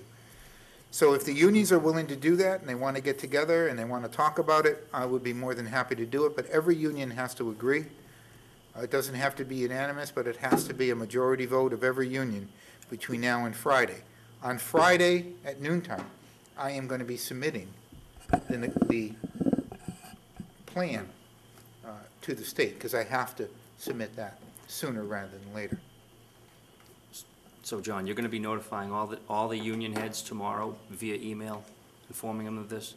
So if the unions are willing to do that, and they want to get together, and they want to talk about it, I would be more than happy to do it, but every union has to agree. It doesn't have to be unanimous, but it has to be a majority vote of every union between now and Friday. On Friday at noontime, I am going to be submitting the plan to the state, because I have to submit that sooner rather than later. So, John, you're going to be notifying all the union heads tomorrow via email, informing them of this?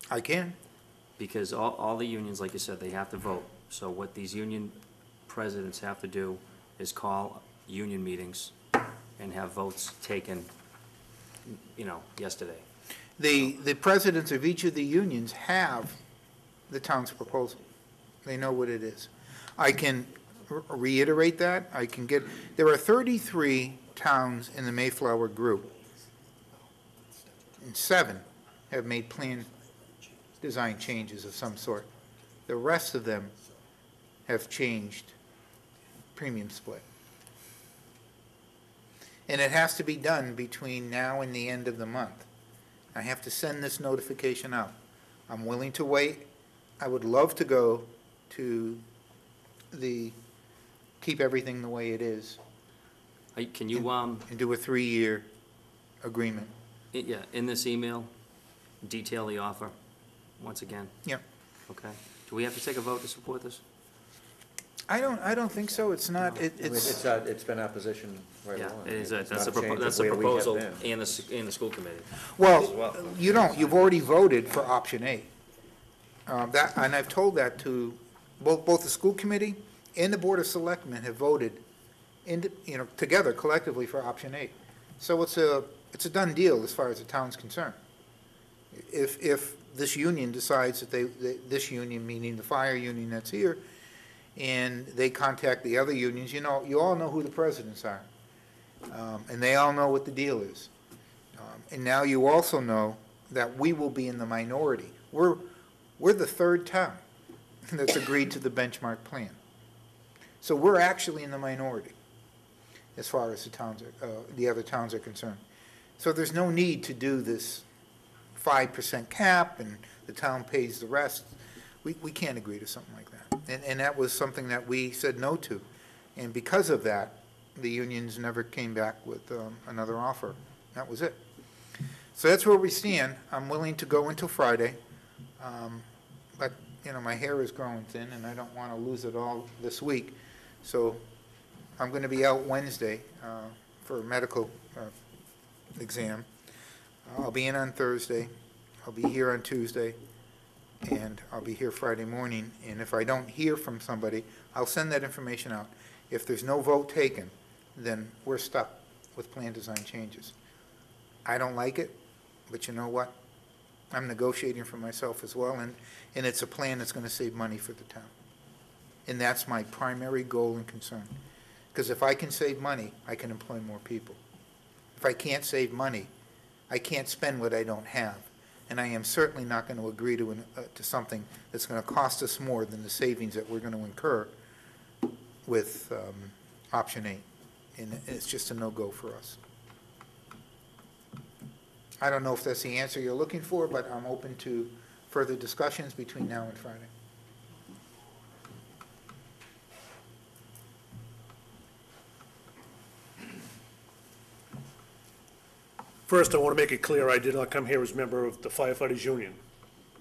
I can. Because all the unions, like you said, they have to vote. So what these union presidents have to do is call union meetings and have votes taken, yesterday. The presidents of each of the unions have the town's proposal. They know what it is. I can reiterate that. There are 33 towns in the Mayflower group, and 7 have made plan design changes of some sort. The rest of them have changed premium split. And it has to be done between now and the end of the month. I have to send this notification out. I'm willing to wait. I would love to go to keep everything the way it is. Can you, and do a 3-year agreement. in this email, detail the offer once again? Yeah. Okay. Do we have to take a vote to support this? I don't think so. It's not, It's been our position right Yeah, along. it is, It's that's not the a change of that's the where we have proposal been. and the school committee. well, you've already voted for option 8. And I've told that to both the school committee and the Board of Selectmen have voted together collectively for option 8. So it's a done deal as far as the town's concerned. If this union decides that this union, meaning the fire union that's here, and they contact the other unions, you all know who the presidents are. And they all know what the deal is. And now you also know that we will be in the minority. We're the 3rd town that's agreed to the benchmark plan. So we're actually in the minority as far as the other towns are concerned. So there's no need to do this 5% cap and the town pays the rest. We can't agree to something like that. And that was something that we said no to. And because of that, the unions never came back with another offer. That was it. So that's where we stand. I'm willing to go until Friday, but, my hair is growing thin, and I don't want to lose it all this week. So I'm going to be out Wednesday for a medical exam. I'll be in on Thursday. I'll be here on Tuesday, and I'll be here Friday morning. And if I don't hear from somebody, I'll send that information out. If there's no vote taken, then we're stuck with plan design changes. I don't like it, but you know what? I'm negotiating for myself as well, and it's a plan that's going to save money for the town. And that's my primary goal and concern. Because if I can save money, I can employ more people. If I can't save money, I can't spend what I don't have. And I am certainly not going to agree to something that's going to cost us more than the savings that we're going to incur with option 8. And it's just a no-go for us. I don't know if that's the answer you're looking for, but I'm open to further discussions between now and Friday. First, I want to make it clear, I did not come here as a member of the firefighters union.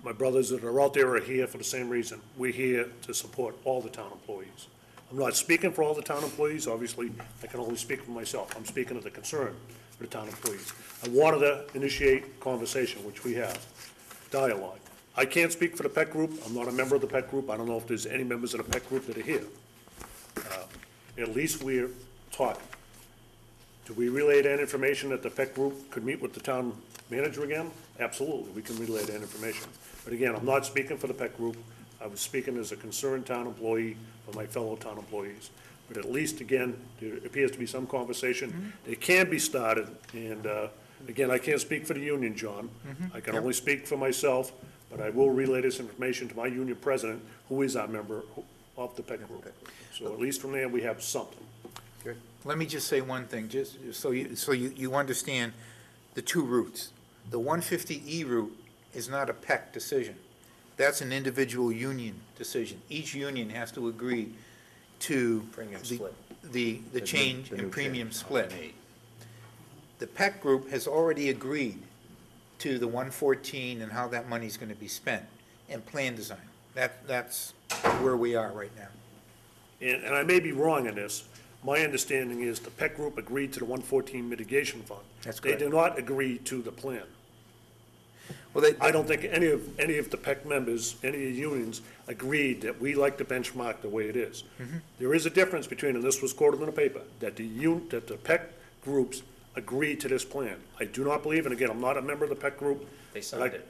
My brothers that are out there are here for the same reason. We're here to support all the town employees. I'm not speaking for all the town employees, obviously, I can only speak for myself. I'm speaking of the concern for the town employees. I wanted to initiate conversation, which we have, dialogue. I can't speak for the PEC group, I'm not a member of the PEC group, I don't know if there's any members of the PEC group that are here. At least we're talking. Do we relay that information that the PEC group could meet with the town manager again? Absolutely, we can relay that information. But again, I'm not speaking for the PEC group. I was speaking as a concerned town employee for my fellow town employees. But at least, again, there appears to be some conversation. It can be started, and again, I can't speak for the union, John. I can only speak for myself, but I will relay this information to my union president, who is our member of the PEC group. So at least from there, we have something. Good. Let me just say one thing, just so you understand the two routes. The 150E route is not a PEC decision. That's an individual union decision. Each union has to agree to the change in premium split. The PEC group has already agreed to the 114 and how that money's going to be spent and plan design. That's where we are right now. And I may be wrong in this. My understanding is the PEC group agreed to the 114 mitigation fund. That's correct. They did not agree to the plan. Well, I don't think any of the PEC members, any of the unions, agreed that we like the benchmark the way it is. There is a difference between, and this was quoted in the paper, that the PEC groups agreed to this plan. I do not believe, and again, I'm not a member of the PEC group. They signed it.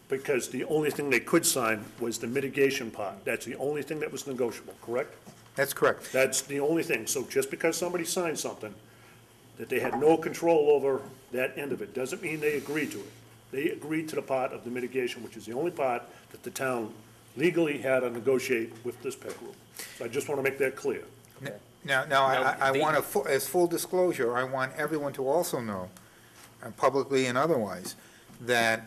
Because the only thing they could sign was the mitigation part. That's the only thing that was negotiable, correct? That's correct. That's the only thing. So just because somebody signed something, that they had no control over that end of it, doesn't mean they agreed to it. They agreed to the part of the mitigation, which is the only part that the town legally had to negotiate with this PEC group. So I just want to make that clear. Now, I want to, as full disclosure, I want everyone to also know, publicly and otherwise, that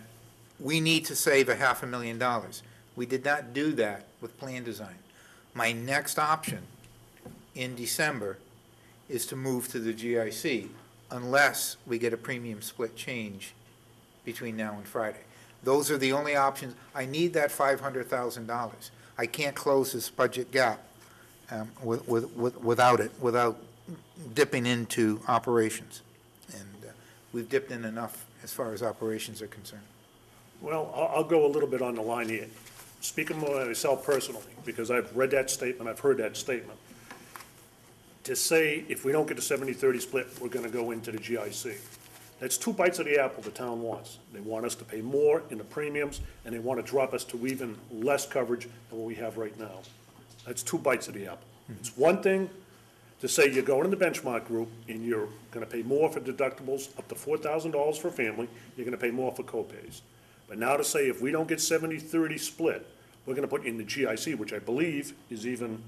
we need to save $500,000. We did not do that with plan design. My next option in December is to move to the GIC unless we get a premium split change between now and Friday. Those are the only options. I need that $500,000. I can't close this budget gap without it, without dipping into operations. And we've dipped in enough as far as operations are concerned. Well, I'll go a little bit on the line here. Speaking for myself personally, because I've read that statement, I've heard that statement. To say if we don't get the 70-30 split, we're going to go into the GIC. That's two bites of the apple the town wants. They want us to pay more in the premiums, and they want to drop us to even less coverage than what we have right now. That's two bites of the apple. It's one thing to say you're going in the benchmark group and you're going to pay more for deductibles, up to $4,000 for a family, you're going to pay more for co-pays. But now to say if we don't get 70-30 split, we're going to put you in the GIC, which I believe is even...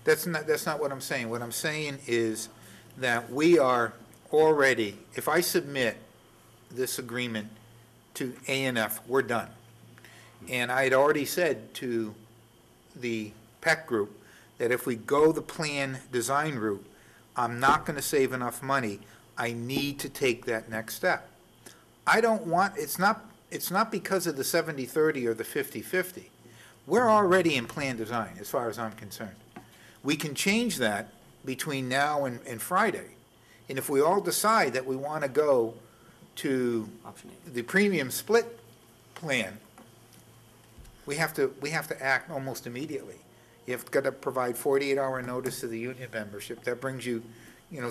That's not what I'm saying. What I'm saying is that we are already, if I submit this agreement to A&F, we're done. And I had already said to the PEC group that if we go the plan design route, I'm not going to save enough money. I need to take that next step. I don't want, it's not because of the 70-30 or the 50-50. We're already in plan design, as far as I'm concerned. We can change that between now and Friday. And if we all decide that we want to go to the premium split plan, we have to act almost immediately. You've got to provide 48-hour notice to the union membership. That brings you,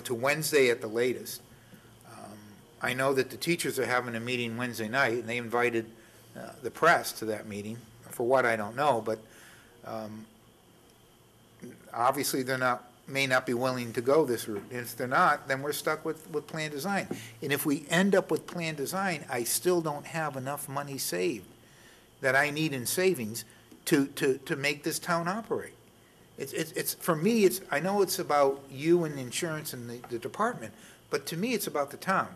to Wednesday at the latest. I know that the teachers are having a meeting Wednesday night, and they invited the press to that meeting. For what, I don't know, but obviously may not be willing to go this route. And if they're not, then we're stuck with plan design. And if we end up with plan design, I still don't have enough money saved that I need in savings to make this town operate. It's for me, I know it's about you and insurance and the department, but to me, it's about the town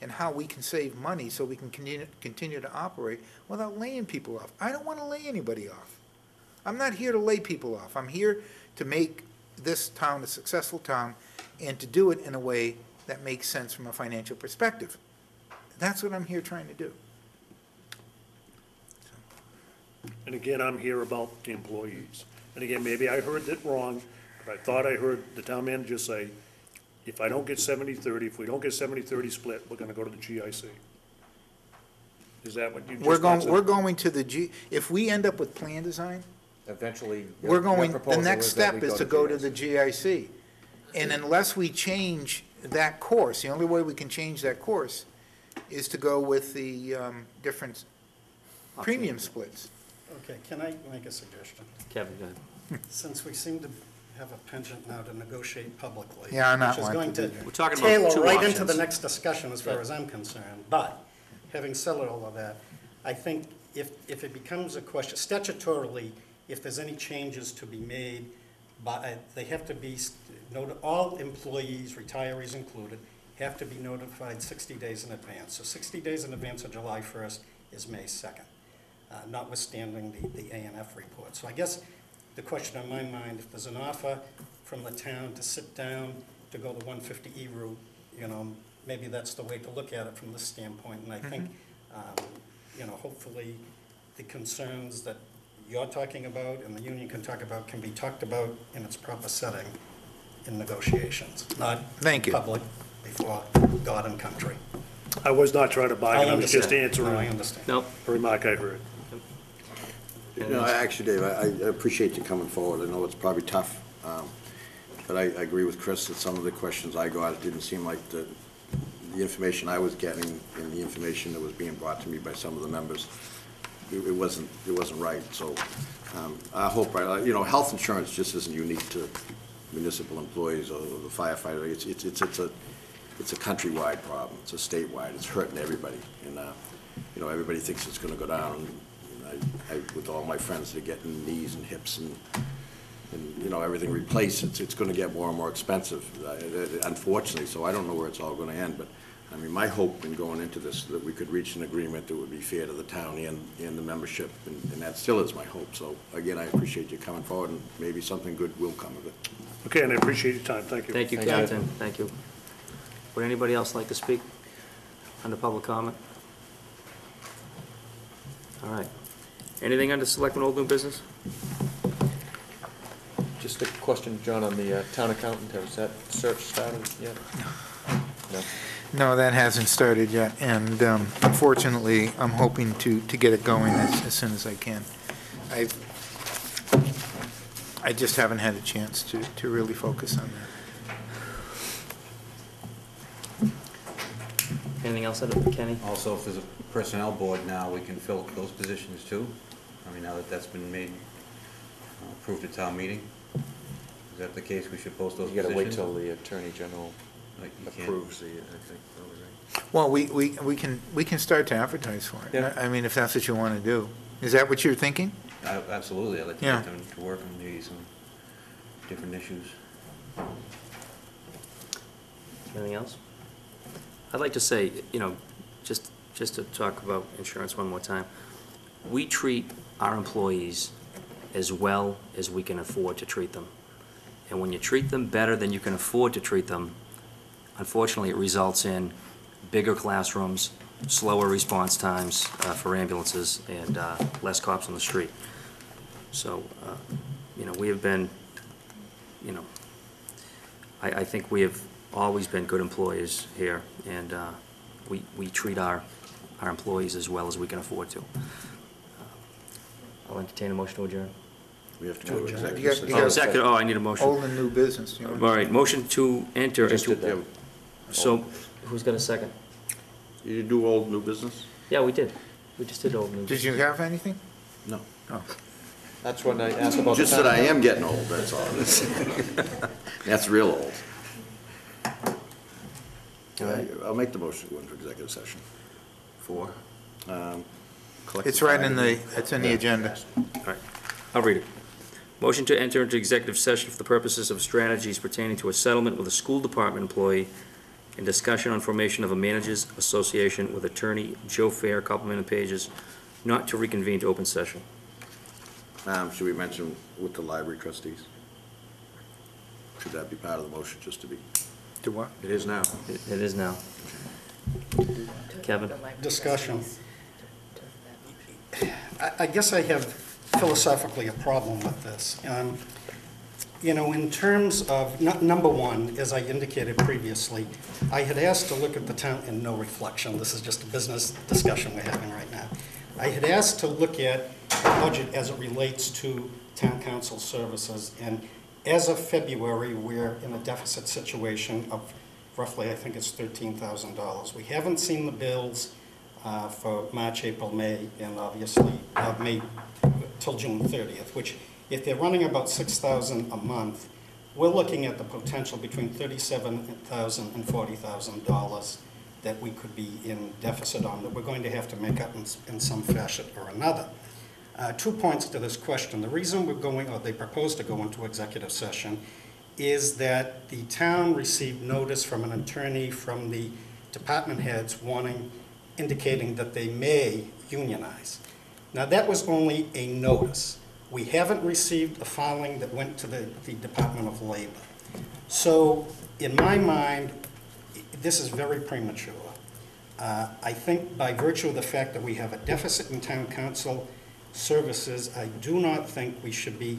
and how we can save money so we can continue to operate without laying people off. I don't want to lay anybody off. I'm not here to lay people off. I'm here to make this town a successful town and to do it in a way that makes sense from a financial perspective. That's what I'm here trying to do. And again, I'm here about the employees. And again, maybe I heard it wrong, but I thought I heard the town manager say, if I don't get 70-30, if we don't get 70-30 split, we're gonna go to the GIC. Is that what you just said? We're going to the if we end up with plan design, Eventually, the next step is to go to the GIC. And unless we change that course, the only way we can change that course is to go with the different premium splits. Okay, can I make a suggestion? Kevin, go ahead. Since we seem to have a penchant now to negotiate publicly. Yeah, I'm not which is wanting going to to do that. We're talking about tailor two right options. into the next discussion as far as I'm concerned. But having said all of that, I think if it becomes a question, statutorily, if there's any changes to be made, they have to be, all employees, retirees included, have to be notified 60 days in advance. So 60 days in advance of July 1st is May 2nd, notwithstanding the ANF report. So I guess the question on my mind, if there's an offer from the town to sit down to go the 150E route, maybe that's the way to look at it from this standpoint. And I think, hopefully the concerns that you're talking about and the union can talk about can be talked about in its proper setting in negotiations, not Thank you. public before God and country. I was not trying to buy it, I was just No, I answering understand. Nope. a remark I heard. Actually, Dave, I appreciate you coming forward. I know it's probably tough, but I agree with Chris that some of the questions I got, it didn't seem like the information I was getting and the information that was being brought to me by some of the members, it wasn't right. So I hope, health insurance just isn't unique to municipal employees or the firefighter. It's a countrywide problem. It's a statewide. It's hurting everybody, and everybody thinks it's going to go down. With all my friends, they're getting knees and hips and everything replaced. It's going to get more and more expensive, unfortunately. So I don't know where it's all going to end. But I mean, my hope in going into this is that we could reach an agreement that would be fair to the town and the membership, and that still is my hope. So again, I appreciate you coming forward, and maybe something good will come of it. Okay, and I appreciate your time. Thank you. Thank you, Captain. Thank you. Would anybody else like to speak under public comment? All right. Anything under Selectmen Old New Business? Just a question, John, on the town accountant. Has that search started yet? No. No, that hasn't started yet, and unfortunately, I'm hoping to get it going as soon as I can. I just haven't had a chance to really focus on that. Anything else out of Kenny? Also, if there's a personnel board now, we can fill those positions too. I mean, now that that's been made, approved at town meeting. Is that the case? We should post those You positions? gotta wait till the Attorney General Like, you can't- approves the, I think, probably, right? Well, we can start to advertise for it. Yeah. I mean, if that's what you want to do. Is that what you're thinking? Absolutely, I'd like to Yeah. get them to work on maybe some different issues. Anything else? I'd like to say, just to talk about insurance one more time. We treat our employees as well as we can afford to treat them. And when you treat them better than you can afford to treat them, unfortunately, it results in bigger classrooms, slower response times for ambulances, and less cops on the street. So, we have been, I think we have always been good employees here, and we treat our employees as well as we can afford to. I'll entertain a motion to adjourn. We have to go to You executive got- session. you got- Second, I need a motion. Old and new business, you know. All right, motion to enter Just into. did that. So, who's got a second? You do old, new business? Yeah, we did. We just did old news. Did you have anything? No. Oh. That's when I asked about. Just that I am getting old, that's all. That's real old. I'll make the motion to go into executive session. For? collective It's right in bargaining. it's in the agenda. All right, I'll read it. Motion to enter into executive session for the purposes of strategies pertaining to a settlement with a school department employee and discussion on formation of a managers association with attorney Joe Fair, Copeland Pages, not to reconvene to open session. Should we mention with the library trustees? Should that be part of the motion, just to be? To what? It is now. It is now. Kevin? Discussion. I guess I have philosophically a problem with this. In terms of, number one, as I indicated previously, I had asked to look at the town, and no reflection, this is just a business discussion we're having right now. I had asked to look at the budget as it relates to town council services, and as of February, we're in a deficit situation of roughly, I think it's $13,000. We haven't seen the bills for March, April, May, and obviously May till June 30th, which if they're running about $6,000 a month, we're looking at the potential between $37,000 and $40,000 that we could be in deficit on, that we're going to have to make up in some fashion or another. 2 points to this question. The reason we're going, or they propose to go into executive session, is that the town received notice from an attorney from the department heads indicating that they may unionize. Now, that was only a notice. We haven't received the filing that went to the Department of Labor. So, in my mind, this is very premature. I think by virtue of the fact that we have a deficit in town council services, I do not think we should be,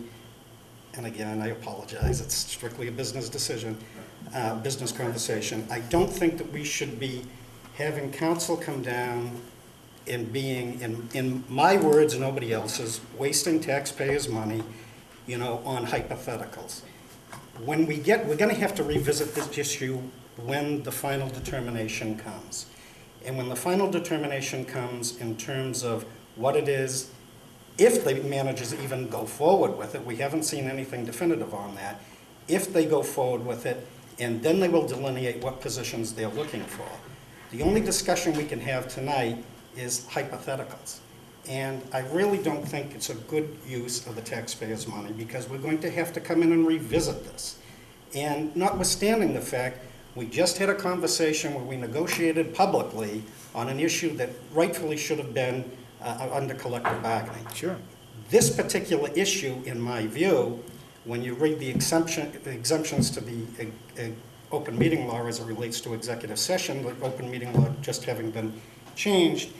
and again, I apologize, it's strictly a business decision, business conversation. I don't think that we should be having council come down and being, in my words, nobody else's, wasting taxpayers' money, on hypotheticals. When we're going to have to revisit this issue when the final determination comes. And when the final determination comes in terms of what it is, if the managers even go forward with it, we haven't seen anything definitive on that, if they go forward with it, and then they will delineate what positions they're looking for. The only discussion we can have tonight is hypotheticals. And I really don't think it's a good use of the taxpayers' money, because we're going to have to come in and revisit this. And notwithstanding the fact, we just had a conversation where we negotiated publicly on an issue that rightfully should have been under collective bargaining. Sure. This particular issue, in my view, when you read the exemptions to the open meeting law as it relates to executive session, the open meeting law just having been changed,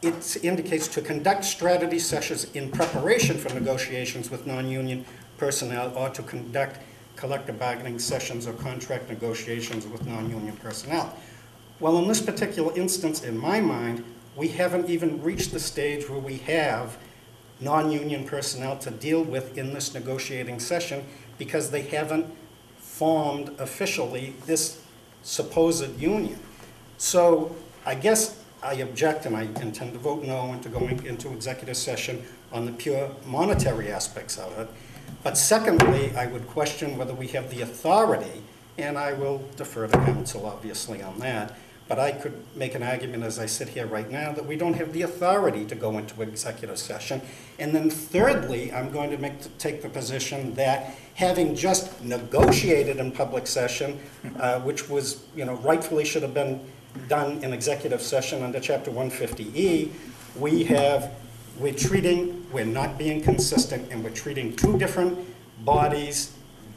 it indicates to conduct strategy sessions in preparation for negotiations with non-union personnel, or to conduct collective bargaining sessions or contract negotiations with non-union personnel. Well, in this particular instance, in my mind, we haven't even reached the stage where we have non-union personnel to deal with in this negotiating session, because they haven't formed officially this supposed union. So I guess I object, and I intend to vote no into going into executive session on the pure monetary aspects of it. But secondly, I would question whether we have the authority, and I will defer to council obviously on that, but I could make an argument as I sit here right now that we don't have the authority to go into executive session. And then thirdly, I'm going to take the position that having just negotiated in public session, which was, rightfully should have been done in executive session under Chapter 150E, we're not being consistent, and we're treating two different bodies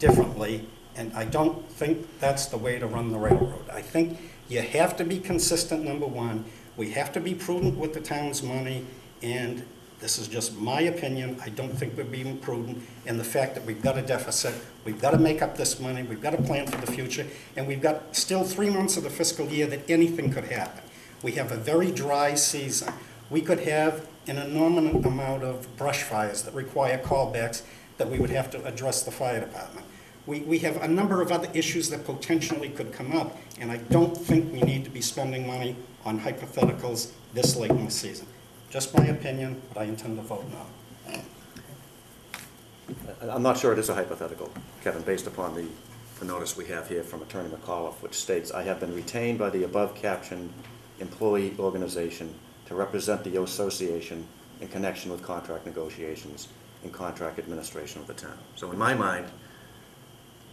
differently, and I don't think that's the way to run the railroad. I think you have to be consistent, number one. We have to be prudent with the town's money, and this is just my opinion. I don't think we're being prudent in the fact that we've got a deficit, we've got to make up this money, we've got to plan for the future, and we've got still 3 months of the fiscal year that anything could happen. We have a very dry season. We could have an enormous amount of brush fires that require callbacks that we would have to address the fire department. We have a number of other issues that potentially could come up, and I don't think we need to be spending money on hypotheticals this late in the season. Just my opinion, but I intend to vote no. I'm not sure it is a hypothetical, Kevin, based upon the notice we have here from Attorney McAuliffe, which states, "I have been retained by the above-captioned employee organization to represent the association in connection with contract negotiations and contract administration of the town." So in my mind,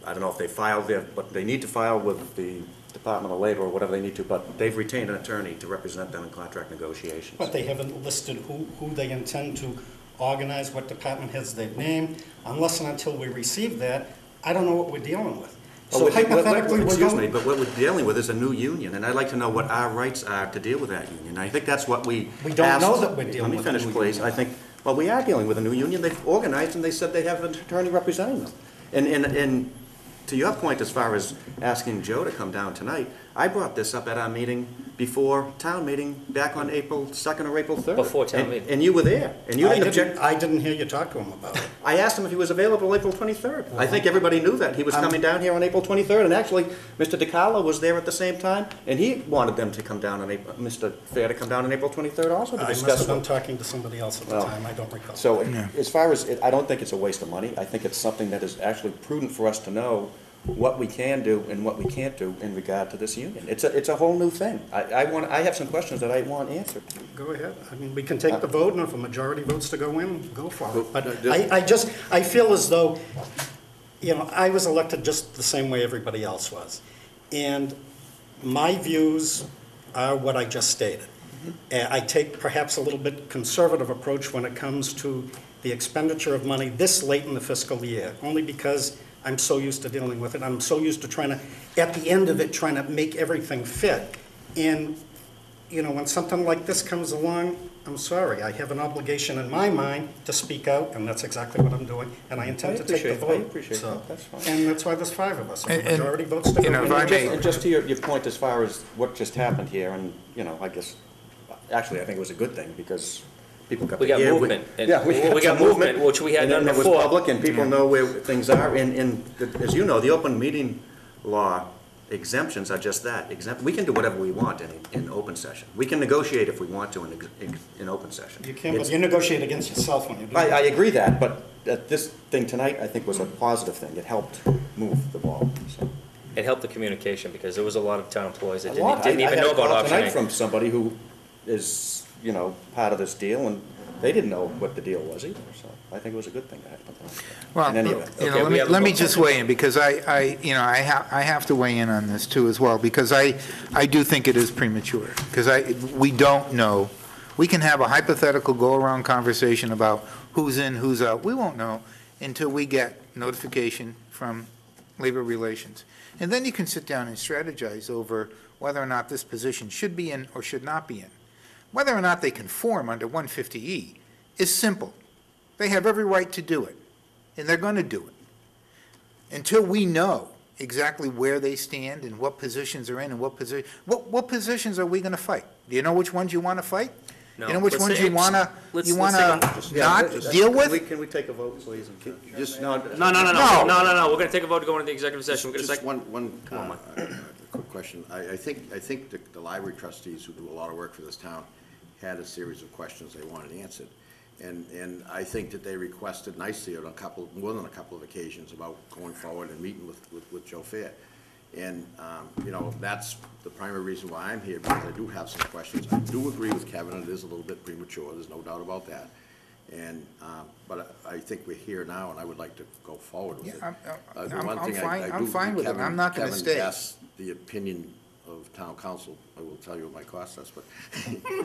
I don't know if they filed there, but they need to file with the Department of Labor or whatever they need to, but they've retained an attorney to represent them in contract negotiations. But they haven't listed who they intend to organize, what department heads they've named. Unless and until we receive that, I don't know what we're dealing with. So hypothetically, excuse me, but what we're dealing with is a new union, and I'd like to know what our rights are to deal with that union. I think that's what we don't know that we're dealing with a new Let me finish, please. union. I think, well, we are dealing with a new union. They've organized, and they said they have an attorney representing them. And to your point, as far as asking Joe to come down tonight, I brought this up at our meeting before town meeting back on April 2nd or April 3rd. Before town meeting. And you were there, and you didn't object. I didn't hear you talk to him about it. I asked him if he was available April 23rd. I think everybody knew that. He was coming down here on April 23rd, and actually, Mr. DiCarlo was there at the same time, and he wanted them to come down on April, Mr. Fair to come down on April 23rd also to I discuss. must have been talking to somebody else at the Well, time, I don't recall. So, as far as, I don't think it's a waste of money. I think it's something that is actually prudent for us to know what we can do and what we can't do in regard to this union. It's a whole new thing. I have some questions that I want answered. Go ahead. I mean, we can take the vote, and if a majority votes to go in, go for it. But Just- I feel as though, I was elected just the same way everybody else was. And my views are what I just stated. I take perhaps a little bit conservative approach when it comes to the expenditure of money this late in the fiscal year, only because I'm so used to dealing with it. I'm so used to trying to, at the end of it, trying to make everything fit. And, when something like this comes along, I'm sorry, I have an obligation in my mind to speak out, and that's exactly what I'm doing, and I intend to take the vote. I appreciate that, that's fine. And that's why there's 5 of us. If the And- majority votes to go in. And just to your point as far as what just happened here, and, I guess, actually, I think it was a good thing, because people got We to got hear. movement. And Yeah, we we got some movement, which we had and none then it before. was public, and people know where things are, and as you know, the open meeting law exemptions are just that, we can do whatever we want in open session. We can negotiate if we want to in open session. You can, but It's- you negotiate against yourself when you do I that. agree that, but this thing tonight, I think, was a positive thing. It helped move the ball, so. It helped the communication, because there was a lot of town employees that A lot. didn't even know about I option had a call tonight A. from somebody who is, part of this deal, and they didn't know what the deal was either, so I think it was a good thing that happened tonight. Well, In any event. Okay, we have a let me vote. just weigh in, because I have to weigh in on this too as well, because I do think it is premature, because we don't know. We can have a hypothetical go-around conversation about who's in, who's out. We won't know until we get notification from Labor Relations. And then you can sit down and strategize over whether or not this position should be in or should not be in. Whether or not they conform under 150E is simple. They have every right to do it, and they're going to do it. Until we know exactly where they stand and what positions are in and what positions are we going to fight? Do you know which ones you want to fight? No. You know which Let's ones say- you want to let's take a- not deal with? Can we take a vote, please? Just, No, No. we're gonna take a vote to go into the executive session. We're gonna just second. one Come on, Mike. quick question. I think the library trustees, who do a lot of work for this town, had a series of questions they wanted answered. And I think that they requested nicely on more than a couple of occasions about going forward and meeting with Joe Fair. And, that's the primary reason why I'm here, because I do have some questions. I do agree with Kevin, it is a little bit premature, there's no doubt about that. And, but I think we're here now, and I would like to go forward with it. Yeah, The one thing I'm fine with it. I'm not gonna stay. Kevin asked the opinion of town council. I will tell you what my cost is, but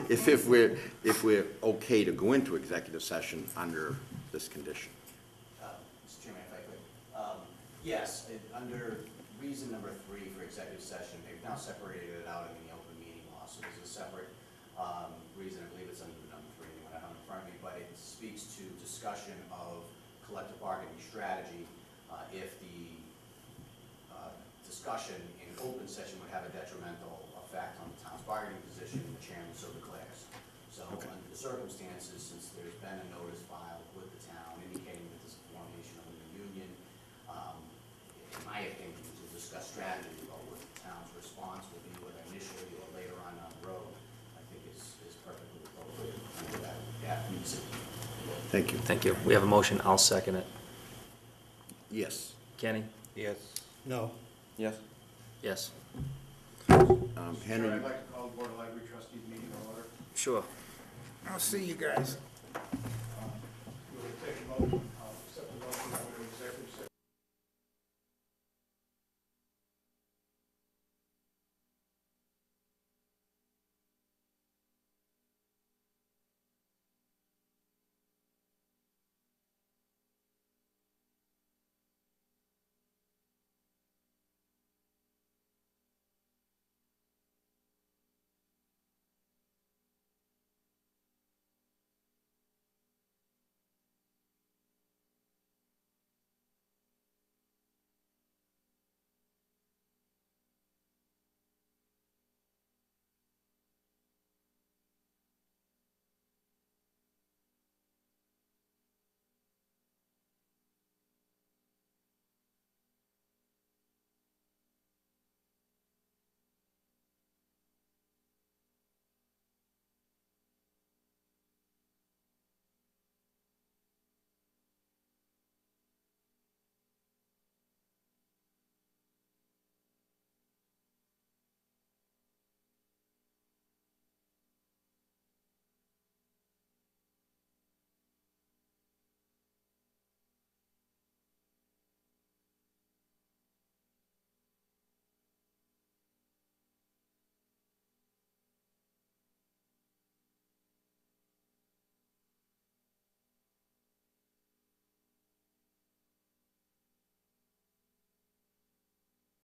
if we're okay to go into executive session under this condition. Mr. Chairman, if I could. Yes, under reason number 3 for executive session, they've now separated it out in the open meeting law. So there's a separate reason, I believe it's under the number 3, anyway, I don't have it in front of me, but it speaks to discussion of collective bargaining strategy if the discussion in open session would have a detrimental effect on the town's bargaining position, the chairman so declares. So under the circumstances, since there's been a notice filed with the town indicating that this is the formation of a new union, in my opinion, to discuss strategy about what the town's response will be, whether initially or later on down the road, I think is perfectly appropriate under that reason. Thank you. Thank you. We have a motion. I'll second it. Yes. Kenny? Yes. No. Yes? Yes. Henry? I'd like to call the Board of Library Trustees meeting to order. Sure. I'll see you guys. We'll take a vote.